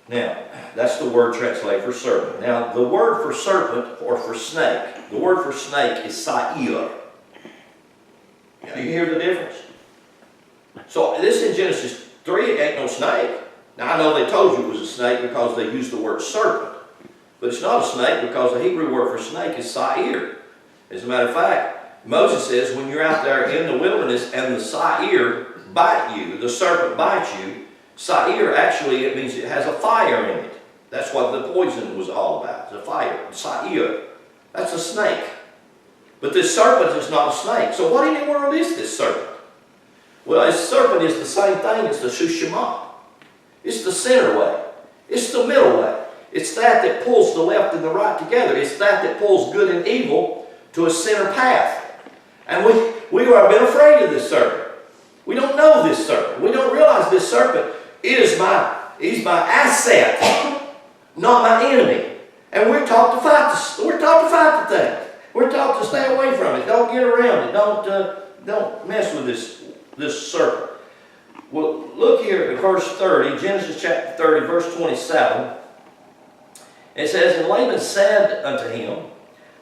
[SPEAKER 1] Now, that's the word translated for serpent. Now, the word for serpent or for snake, the word for snake is sa'ir. Now, you hear the difference? So, this in Genesis 3, it ain't no snake. Now, I know they told you it was a snake because they used the word serpent. But it's not a snake, because the Hebrew word for snake is sa'ir. As a matter of fact, Moses says when you're out there in the wilderness and the sa'ir bite you, the serpent bites you, sa'ir actually, it means it has a fire in it. That's what the poison was all about, the fire, sa'ir. That's a snake. But this serpent is not a snake. So what in the world is this serpent? Well, this serpent is the same thing as the Shushama. It's the center way. It's the middle way. It's that pulls the left and the right together. It's that pulls good and evil to a center path. And we have been afraid of this serpent. We don't know this serpent. We don't realize this serpent is he's my asset, not my enemy. And we're taught to fight the thing. We're taught to stay away from it. Don't get around it. Don't mess with this serpent. Well, look here at verse 30, Genesis chapter 30, verse 27. It says, and Laban said unto him,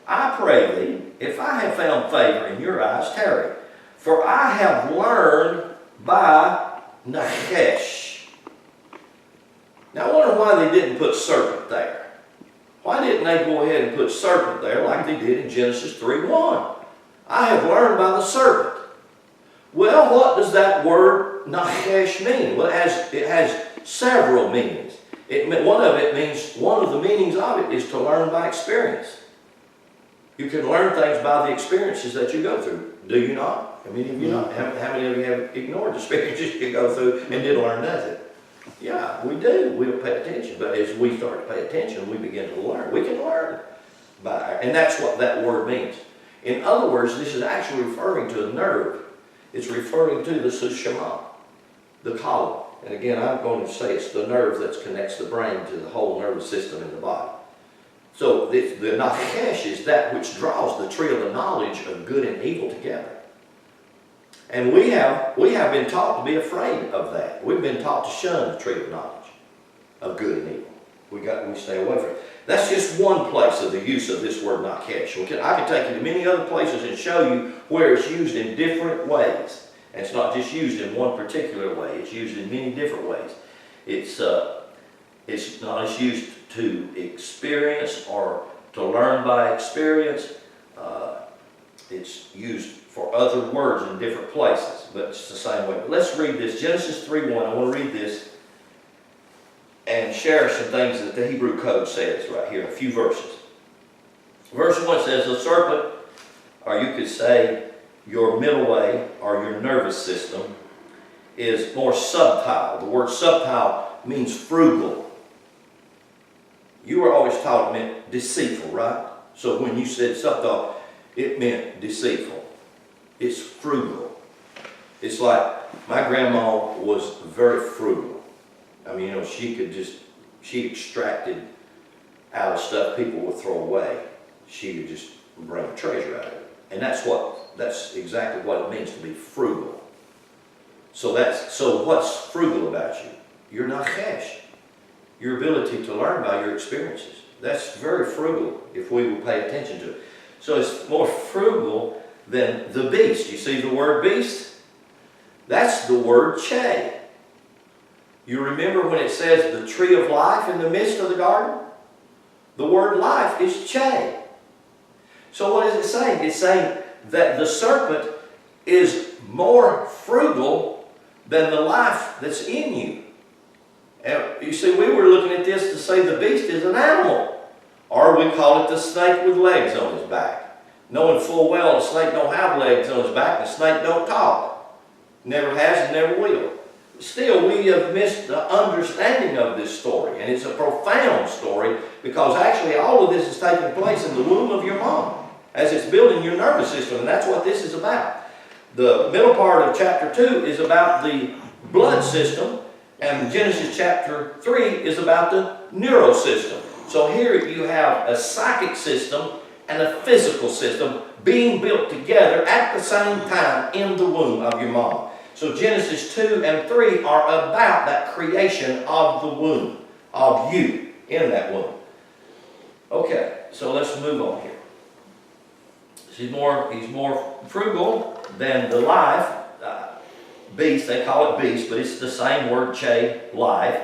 [SPEAKER 1] I pray thee, if I have found favor in your eyes, tarry. For I have learned by Nachesh. Now I wonder why they didn't put serpent there. Why didn't they go ahead and put serpent there like they did in Genesis 3:1? I have learned by the serpent. Well, what does that word Nachesh mean? Well, it has several meanings. One of the meanings of it is to learn by experience. You can learn things by the experiences that you go through. Do you not? How many of you not? How many of you have ignored the experiences you go through and didn't learn nothing? Yeah, we do. We don't pay attention. But as we start to pay attention, we begin to learn. We can learn and that's what that word means. In other words, this is actually referring to a nerve. It's referring to the sushama, the column. And again, I'm going to say it's the nerve that connects the brain to the whole nervous system in the body. So the Nachesh is that which draws the tree of the knowledge of good and evil together. And we have been taught to be afraid of that. We've been taught to shun the tree of knowledge of good and evil. We stay away from it. That's just one place of the use of this word Nachesh. I can take you to many other places and show you where it's used in different ways. And it's not just used in one particular way. It's used in many different ways. It's not just used to experience or to learn by experience. It's used for other words in different places, but it's the same way. But let's read this. Genesis 3:1. I want to read this and share some things that the Hebrew code says right here, a few verses. Verse 1 says, the serpent, or you could say your middle way or your nervous system, is more subtle. The word subtle means frugal. You were always taught it meant deceitful, right? So when you said subtle, it meant deceitful. It's frugal. It's like my grandma was very frugal. I mean, she extracted out of stuff people would throw away. She would just bring a treasure out of it. And that's exactly what it means to be frugal. So what's frugal about you? Your Nachesh. Your ability to learn by your experiences. That's very frugal if we will pay attention to it. So it's more frugal than the beast. You see the word beast? That's the word che. You remember when it says the tree of life in the midst of the garden? The word life is che. So what is it saying? It's saying that the serpent is more frugal than the life that's in you. And you see, we were looking at this to say the beast is an animal. Or we call it the snake with legs on his back. Knowing full well the snake don't have legs on his back, and the snake don't talk. Never has and never will. Still, we have missed the understanding of this story. And it's a profound story because actually all of this is taking place in the womb of your mom as it's building your nervous system. And that's what this is about. The middle part of chapter 2 is about the blood system. And Genesis chapter 3 is about the neurosystem. So here you have a psychic system and a physical system being built together at the same time in the womb of your mom. So Genesis 2 and 3 are about that creation of the womb, of you in that womb. Okay, so let's move on here. He's more frugal than the life beast. They call it beast, but it's the same word, che, life.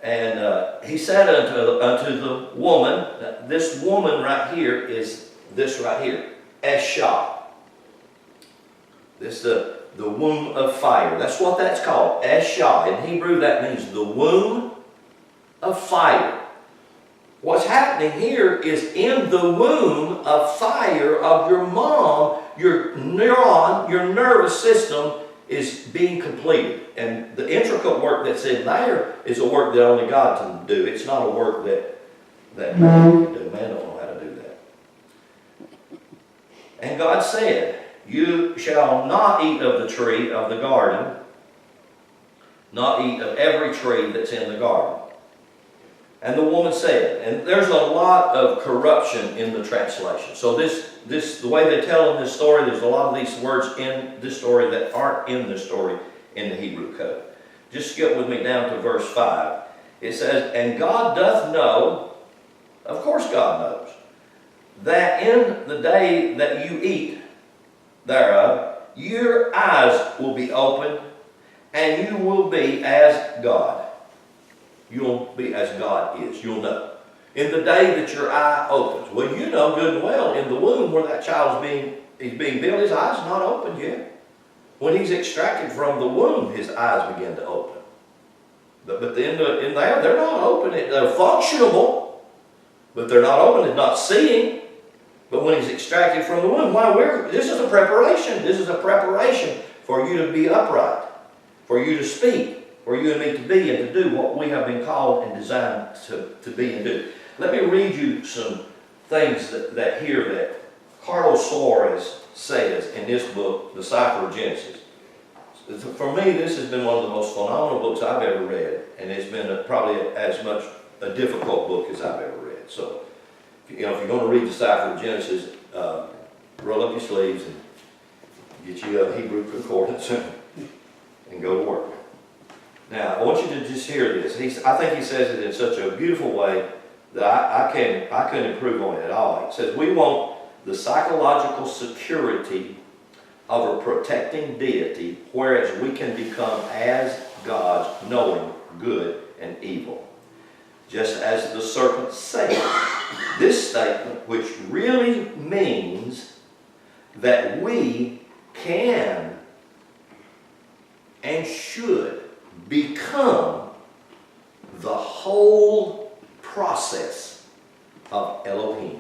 [SPEAKER 1] And he said unto the woman, this woman right here is this right here, Esha. This the womb of fire. That's what that's called, Esha. In Hebrew, that means the womb of fire. What's happening here is in the womb of fire of your mom, your neuron, your nervous system is being completed. And the intricate work that's in there is a work that only God can do. It's not a work that man can do. Man don't know how to do that. And God said, you shall not eat of the tree of the garden, not eat of every tree that's in the garden. And the woman said, and there's a lot of corruption in the translation. So the way they tell in this story, there's a lot of these words in this story that aren't in the story in the Hebrew code. Just skip with me down to verse 5. It says, and God doth know, of course God knows, that in the day that you eat thereof, your eyes will be opened, and you will be as God. You'll be as God is. You'll know. In the day that your eye opens. Well, you know good and well, in the womb where that child is being built, his eyes not opened yet. When he's extracted from the womb, his eyes begin to open. But in there, they're not open. They're functional, but they're not open. It's not seeing. But when he's extracted from the womb, this is a preparation. This is a preparation for you to be upright, for you to speak, for you and me to be and to do what we have been called and designed to be and do. Let me read you some things that Carlos Suarez says in this book, The Cipher of Genesis. For me, this has been one of the most phenomenal books I've ever read, and it's been probably as much a difficult book as I've ever read. So, if you're going to read The Cipher of Genesis, roll up your sleeves and get you a Hebrew concordance and go to work. Now, I want you to just hear this. I think he says it in such a beautiful way that I couldn't improve on it at all. He says, we want the psychological security of a protecting deity, whereas we can become as gods, knowing good and evil. Just as the serpent said, this statement, which really means that we can and should become the whole process of Elohim.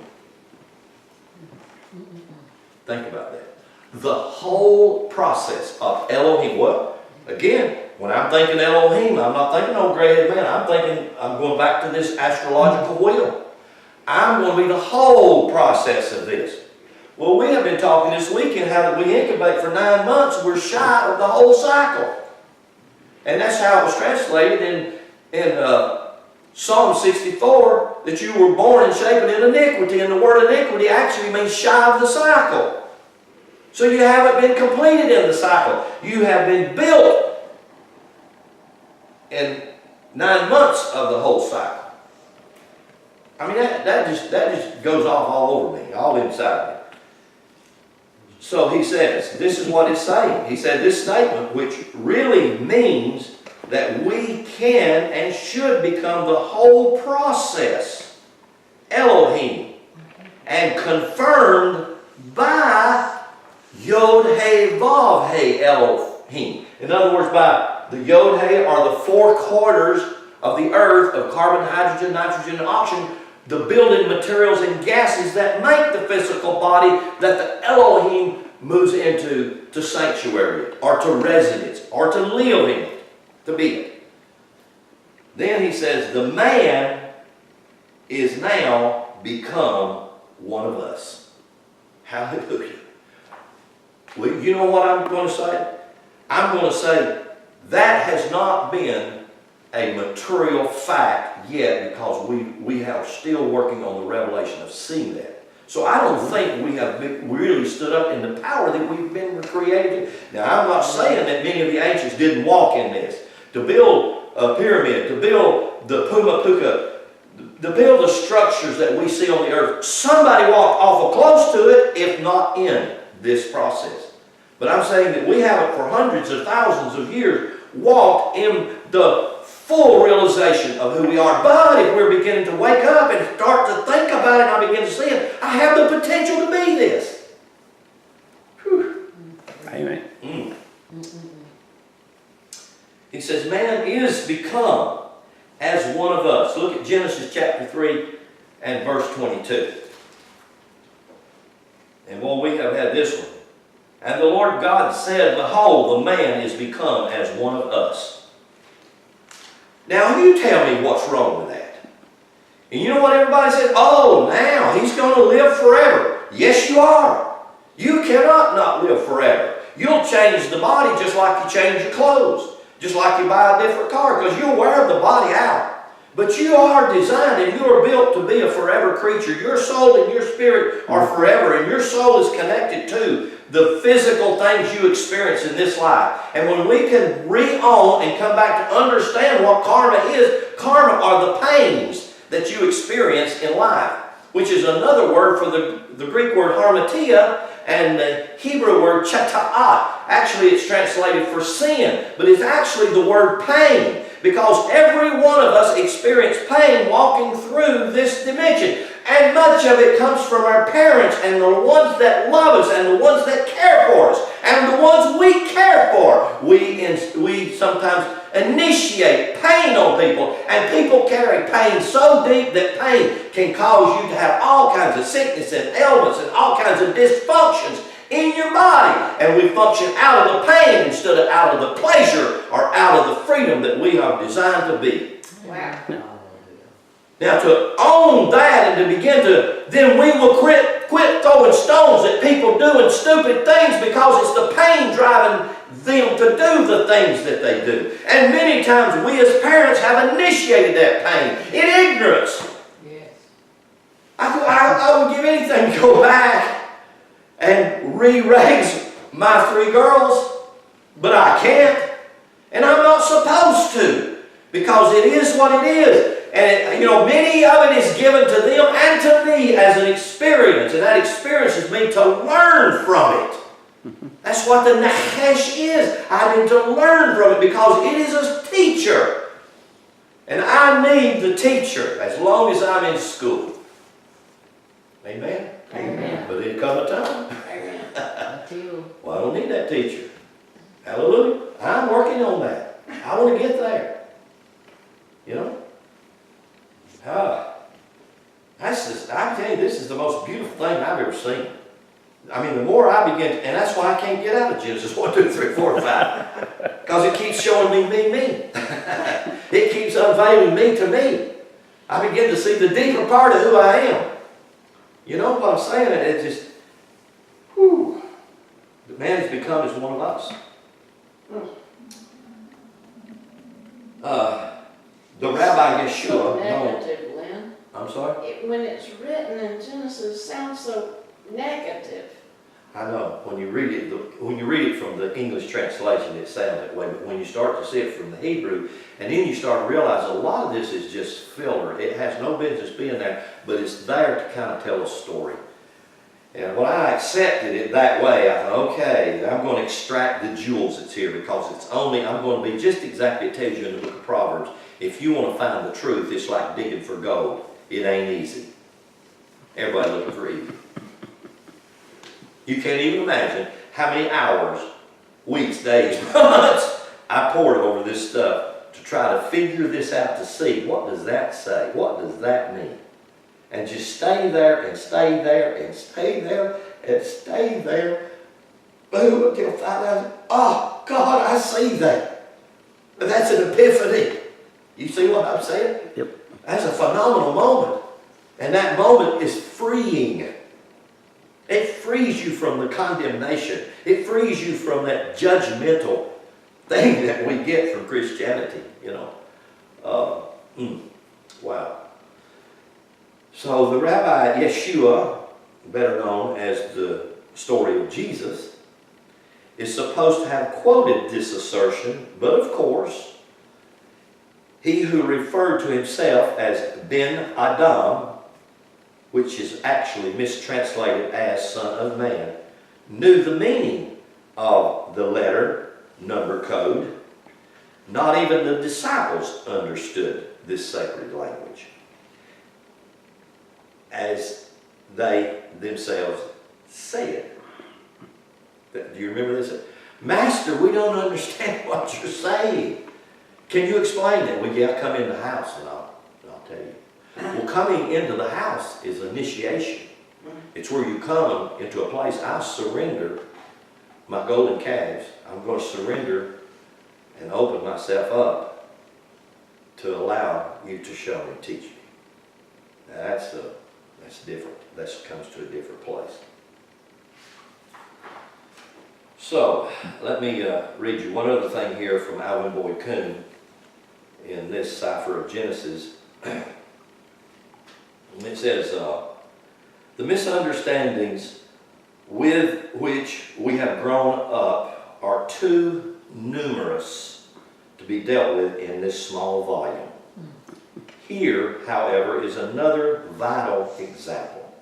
[SPEAKER 1] Think about that. The whole process of Elohim. Well, again, when I'm thinking Elohim, I'm not thinking old gray-headed man. I'm going back to this astrological wheel. I'm going to be the whole process of this. Well, we have been talking this weekend how that we incubate for 9 months. We're shy of the whole cycle. And that's how it was translated in Psalm 64, that you were born and shapen in iniquity. And the word iniquity actually means shy of the cycle. So you haven't been completed in the cycle. You have been built in 9 months of the whole cycle. I mean, that just goes off all over me, all inside me. So he says, this is what it's saying. He said this statement, which really means that we can and should become the whole process, Elohim, and confirmed by Yod-Heh-Vav-Heh Elohim. In other words, by the Yod-Heh are the 4 quarters of the earth of carbon, hydrogen, nitrogen, and oxygen, the building materials and gases that make the physical body that the Elohim moves into to sanctuary or to residence or to live in, to be it. Then he says, the man is now become one of us. Hallelujah. Well, you know what I'm going to say? I'm going to say that has not been a material fact yet, because we are still working on the revelation of seeing that. So I don't think we have really stood up in the power that we've been created. Now, I'm not saying that many of the ancients didn't walk in this. To build a pyramid, to build the Puma Puka, to build the structures that we see on the earth, somebody walked awful close to it, if not in this process. But I'm saying that we haven't for hundreds of thousands of years walked in the full realization of who we are. But if we're beginning to wake up and start to think about it, and I begin to see it, I have the potential to be this. Whew. Amen. He says, man is become as one of us. Look at Genesis chapter 3 and verse 22. And well, we have had this one. And the Lord God said, behold, the man is become as one of us. Now you tell me what's wrong with that. And you know what everybody says? Oh, now he's going to live forever. Yes, you are. You cannot not live forever. You'll change the body just like you change your clothes. Just like you buy a different car, because you'll wear the body out. But you are designed and you are built to be a forever creature. Your soul and your spirit are forever, and your soul is connected to the physical things you experience in this life. And when we can re-own and come back to understand what karma is, karma are the pains that you experience in life. which is another word for the Greek word harmatia and the Hebrew word chata'at. Actually, it's translated for sin, but it's actually the word pain, because every one of us experience pain walking through this dimension. And much of it comes from our parents and the ones that love us and the ones that care for us and the ones we care for. We sometimes initiate pain on people, and people carry pain so deep that pain can cause you to have all kinds of sickness and ailments and all kinds of dysfunctions in your body. And we function out of the pain instead of out of the pleasure or out of the freedom that we are designed to be.
[SPEAKER 2] Wow.
[SPEAKER 1] Now, to own that and to begin to, then we will quit throwing stones at people doing stupid things, because it's the pain driving them to do the things that they do. And many times we as parents have initiated that pain in ignorance.
[SPEAKER 2] Yes.
[SPEAKER 1] I would give anything to go back and re-raise my 3 girls, but I can't. And I'm not supposed to, because it is what it is. And many of it is given to them and to me as an experience. And that experience is me to learn from it. That's what the Nachash is. I need to learn from it, because it is a teacher. And I need the teacher as long as I'm in school. Amen?
[SPEAKER 2] Amen.
[SPEAKER 1] But there'll come a time.
[SPEAKER 2] Amen.
[SPEAKER 1] Well, I don't need that teacher. Hallelujah. I'm working on that. I want to get there. I tell you, this is the most beautiful thing I've ever seen. I mean, the more I begin to, and that's why I can't get out of Genesis 1, 2, 3, 4, 5. Because it keeps showing me. It keeps unveiling me to me. I begin to see the deeper part of who I am. You know what I'm saying? It's just, whew. The man has become as one of us. The Rabbi Yeshua.
[SPEAKER 2] So negative, Lynn.
[SPEAKER 1] I'm sorry?
[SPEAKER 2] When it's written in Genesis, it sounds so negative.
[SPEAKER 1] I know. When you read it from the English translation, it sounds that way. But when you start to see it from the Hebrew, and then you start to realize a lot of this is just filler. It has no business being there, but it's there to kind of tell a story. And when I accepted it that way, I thought, okay, I'm going to extract the jewels that's here, because I'm going to be just exactly, it tells you in the book of Proverbs, if you want to find the truth, it's like digging for gold. It ain't easy. Everybody looking for easy. You can't even imagine how many hours, weeks, days, months I poured over this stuff to try to figure this out, to see, what does that say? What does that mean? And just stay there and stay there and stay there and stay there. Boom, until 5,000. Oh, God, I see that. But that's an epiphany. You see what I'm saying?
[SPEAKER 3] Yep.
[SPEAKER 1] That's a phenomenal moment. And that moment is freeing. It frees you from the condemnation. It frees you from that judgmental thing that we get from Christianity, Wow. So the Rabbi Yeshua, better known as the story of Jesus, is supposed to have quoted this assertion, but of course, he who referred to himself as Ben Adam, which is actually mistranslated as Son of Man, knew the meaning of the letter, number code. Not even the disciples understood this sacred language, as they themselves said. Do you remember this? Master, we don't understand what you're saying. Can you explain it? Well, yeah, come in the house and I'll tell you. Well, coming into the house is initiation. It's where you come into a place. I surrender my golden calves. I'm going to surrender and open myself up to allow you to show and teach me. Now that's different. That comes to a different place. So, let me read you one other thing here from Alvin Boyd Kuhn in this cipher of Genesis. It says, the misunderstandings with which we have grown up are too numerous to be dealt with in this small volume. Here, however, is another vital example.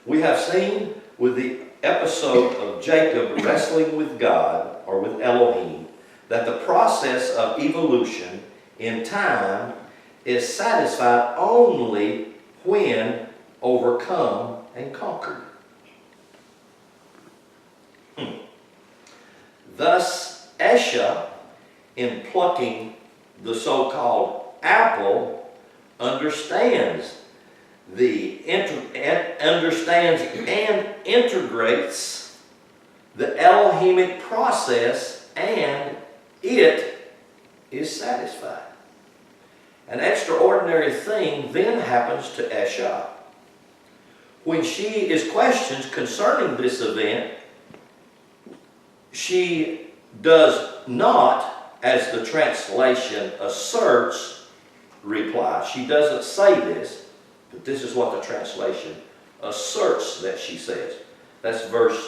[SPEAKER 1] We have seen with the episode of Jacob wrestling with God, or with Elohim, that the process of evolution in time is satisfied only when overcome and conquered. Thus, Esha, in plucking the so-called apple, understands and integrates the Elohimic process, and it is satisfied. An extraordinary thing then happens to Esha. When she is questioned concerning this event, she does not, as the translation asserts, reply. She doesn't say this, but this is what the translation asserts that she says. That's verse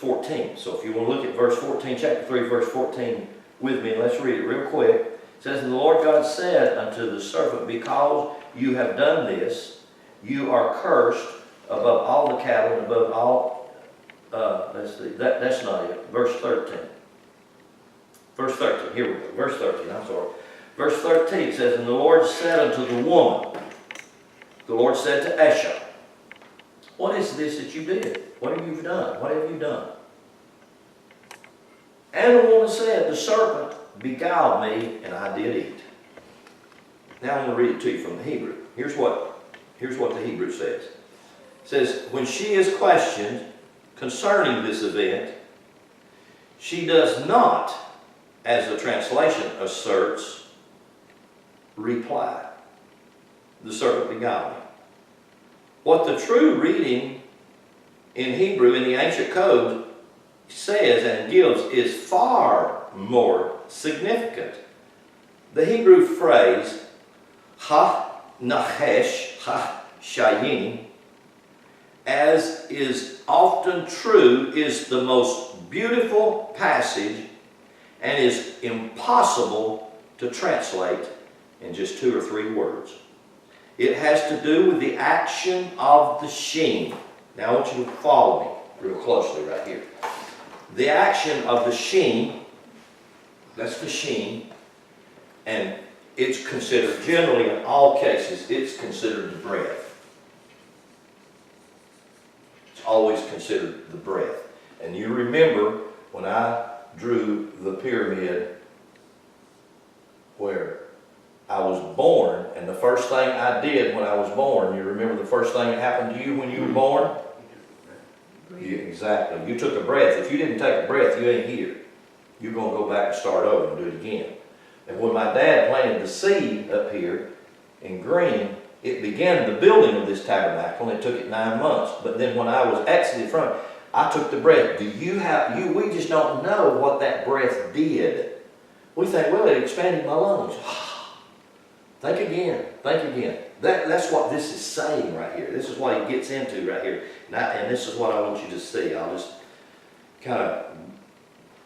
[SPEAKER 1] 14. So if you want to look at verse 14, chapter 3, verse 14 with me, let's read it real quick. It says, "And the Lord God said unto the serpent, Because you have done this, you are cursed above all the cattle and above all," let's see, that's not it. Verse 13. Verse 13, here we go. Verse 13, I'm sorry. Verse 13 says, "And the Lord said unto the woman," the Lord said to Esha, "What is this that you did? What have you done? What have you done?" And the woman said, "The serpent beguiled me, and I did eat." Now I'm going to read it to you from the Hebrew. Here's what the Hebrew says. It says, when she is questioned concerning this event, she does not, as the translation asserts, reply. The serpent beguiled me. What the true reading in Hebrew in the ancient code says and gives is far more significant. The Hebrew phrase ha-nachesh, ha-shayini, as is often true, is the most beautiful passage and is impossible to translate in just 2 or 3 words. It has to do with the action of the sheen. Now I want you to follow me real closely right here. The action of the sheen, that's the sheen, and it's considered, generally in all cases, it's considered the breath. It's always considered the breath. And you remember when I drew the pyramid where I was born, and the first thing I did when I was born, you remember the first thing that happened to you when you were born? Exactly. You took a breath. If you didn't take a breath, you ain't here. You're going to go back and start over and do it again. And when my dad planted the seed up here in green, it began the building of this tabernacle, and it took it 9 months. But then when I was exited from it, I took the breath. We just don't know what that breath did. We think, well, it expanded my lungs. Think again. Think again. That's what this is saying right here. This is what he gets into right here. And this is what I want you to see. I'll just kind of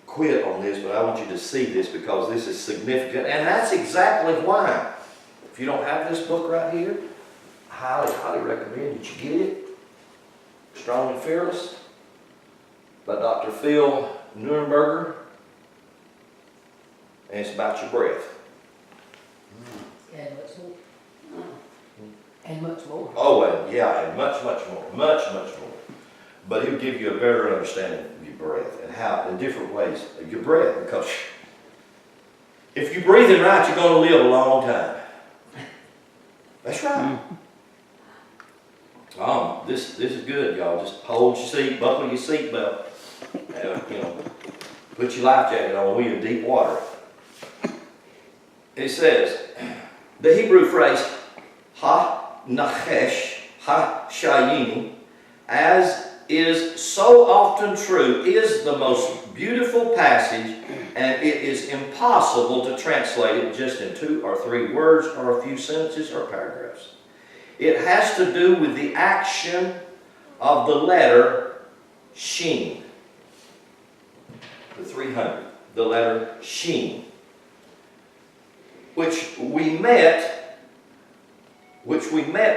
[SPEAKER 1] quit on this, but I want you to see this because this is significant. And that's exactly why. If you don't have this book right here, I highly, highly recommend that you get it. Strong and Fearless by Dr. Phil Nuremberger. And it's about your breath.
[SPEAKER 3] And much more. And much more.
[SPEAKER 1] Oh, and yeah, and much, much more. Much, much more. But he'll give you a better understanding of your breath and how, in different ways, of your breath. Because if you're breathing right, you're going to live a long time. That's right. This is good, y'all. Just hold your seat, buckle your seatbelt. Put your life jacket on. We're in deep water. It says, the Hebrew phrase, ha-nachesh, ha-shayini, as is so often true, is the most beautiful passage, and it is impossible to translate it just in 2 or 3 words or a few sentences or paragraphs. It has to do with the action of the letter Shin. The 300, the letter Shin. which we met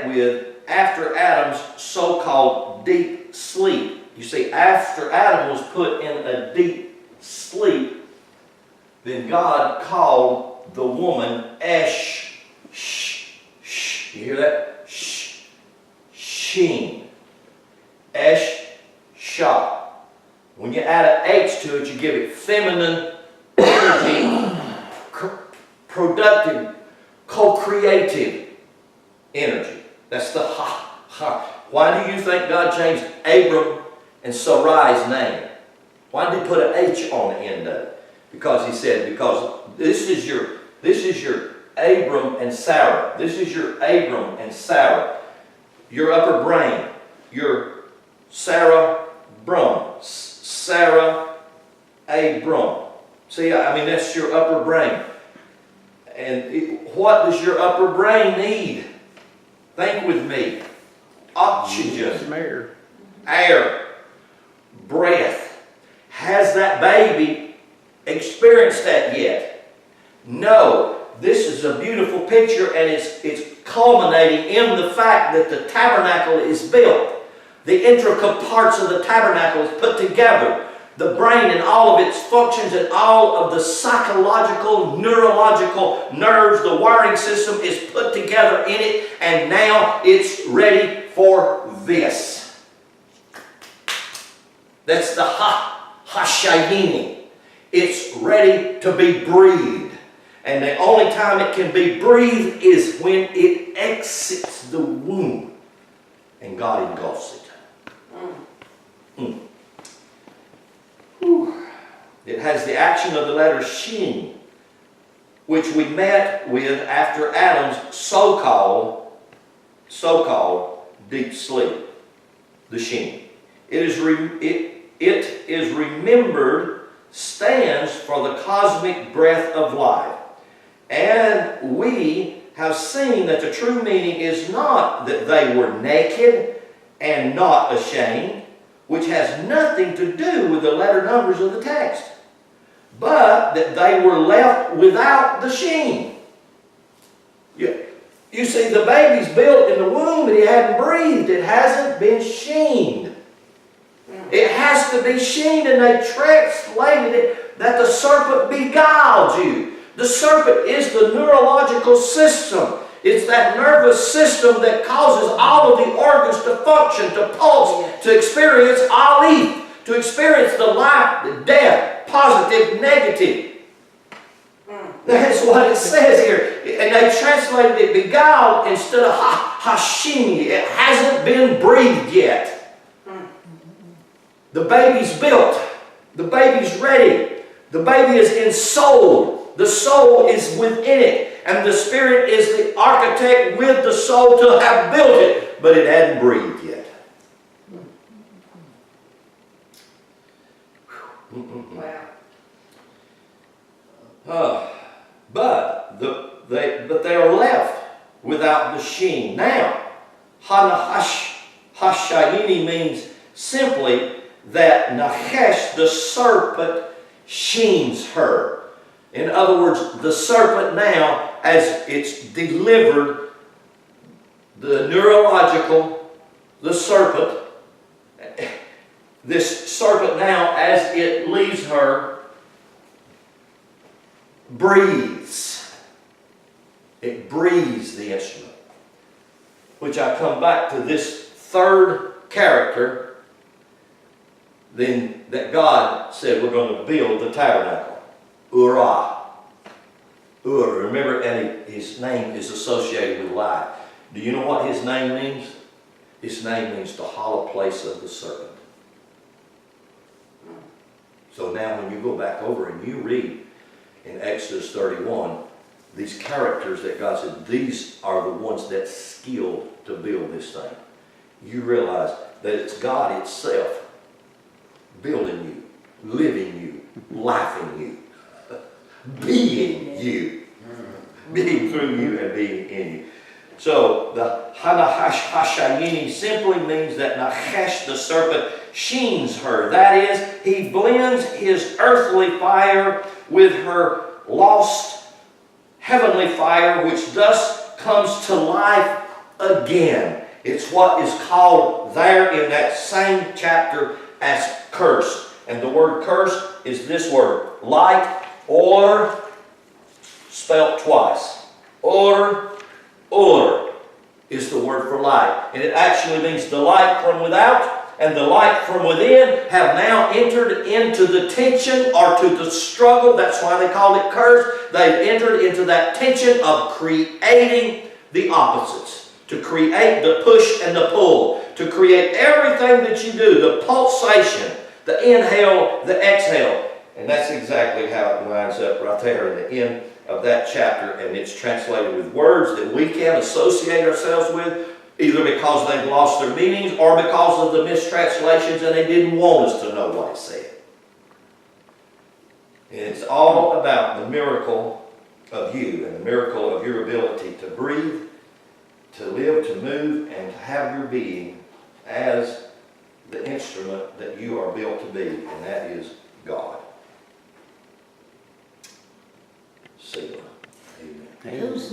[SPEAKER 1] with after Adam's so-called deep sleep. You see, after Adam was put in a deep sleep, then God called the woman you hear that? Sheen. Shah. When you add an H to it, you give it feminine energy, productive, co-creative energy. That's the ha. Why do you think God changed Abram and Sarai's name? Why did he put an H on the end of it? Because he said, because this is your Abram and Sarah. This is your Abram and Sarah. Your upper brain. Your Sarah Brum. Sarah Abram. See, I mean, that's your upper brain. And what does your upper brain need? Think with me. Oxygen. Air. Breath. Has that baby experienced that yet? No. This is a beautiful picture, and it's culminating in the fact that the tabernacle is built. The intricate parts of the tabernacle is put together. The brain and all of its functions and all of the psychological, neurological nerves, the wiring system is put together in it, and now it's ready for this. That's the Hashayini. It's ready to be breathed. And the only time it can be breathed is when it exits the womb. And God engulfs it. It has the action of the letter Shin, which we met with after Adam's so-called deep sleep. The Shin. It is remembered, stands for the cosmic breath of life. And we have seen that the true meaning is not that they were naked and not ashamed, which has nothing to do with the letter numbers of the text, but that they were left without the sheen. You see, the baby's built in the womb, but he hadn't breathed. It hasn't been sheened. It has to be sheened, and they translated it that the serpent beguiled you. The serpent is the neurological system. It's that nervous system that causes all of the organs to function, to pulse, to experience alif, to experience the life, the death, positive, negative. That's what it says here. And they translated it beguiled instead of hashini. It hasn't been breathed yet. The baby's built. The baby's ready. The baby is ensouled. The soul is within it. And the Spirit is the architect with the soul to have built it. But it hadn't breathed yet.
[SPEAKER 2] Wow.
[SPEAKER 1] But they are left without the sheen. Now, Hashayini means simply that Nachesh, the serpent, sheens her. In other words, the serpent now, as it's delivered, the neurological, the serpent, this serpent now, as it leaves her, breathes. It breathes the instrument. Which I come back to this third character then that God said we're going to build the tabernacle. Urah. Ur. Remember, and his name is associated with life. Do you know what his name means? His name means the hollow place of the serpent. So now when you go back over and you read in Exodus 31, these characters that God said, these are the ones that's skilled to build this thing. You realize that it's God itself building you, living you, laughing you, being you, being through you and being in you. So the Hashayini simply means that Nachesh, the serpent, sheens her. That is, he blends his earthly fire with her lost heavenly fire, which thus comes to life again. It's what is called there in that same chapter as curse. And the word curse is this word, light, or, spelt twice. Or is the word for light. And it actually means the light from without and the light from within have now entered into the tension or to the struggle. That's why they call it curse. They've entered into that tension of creating the opposites. To create the push and the pull. To create everything that you do. The pulsation, the inhale, the exhale. And that's exactly how it lines up right there in the end of that chapter. And it's translated with words that we can't associate ourselves with, either because they've lost their meanings or because of the mistranslations and they didn't want us to know what it said. And it's all about the miracle of you and the miracle of your ability to breathe, to live, to move, and to have your being as the instrument that you are built to be, and that is God. Selah. Amen.
[SPEAKER 2] Who's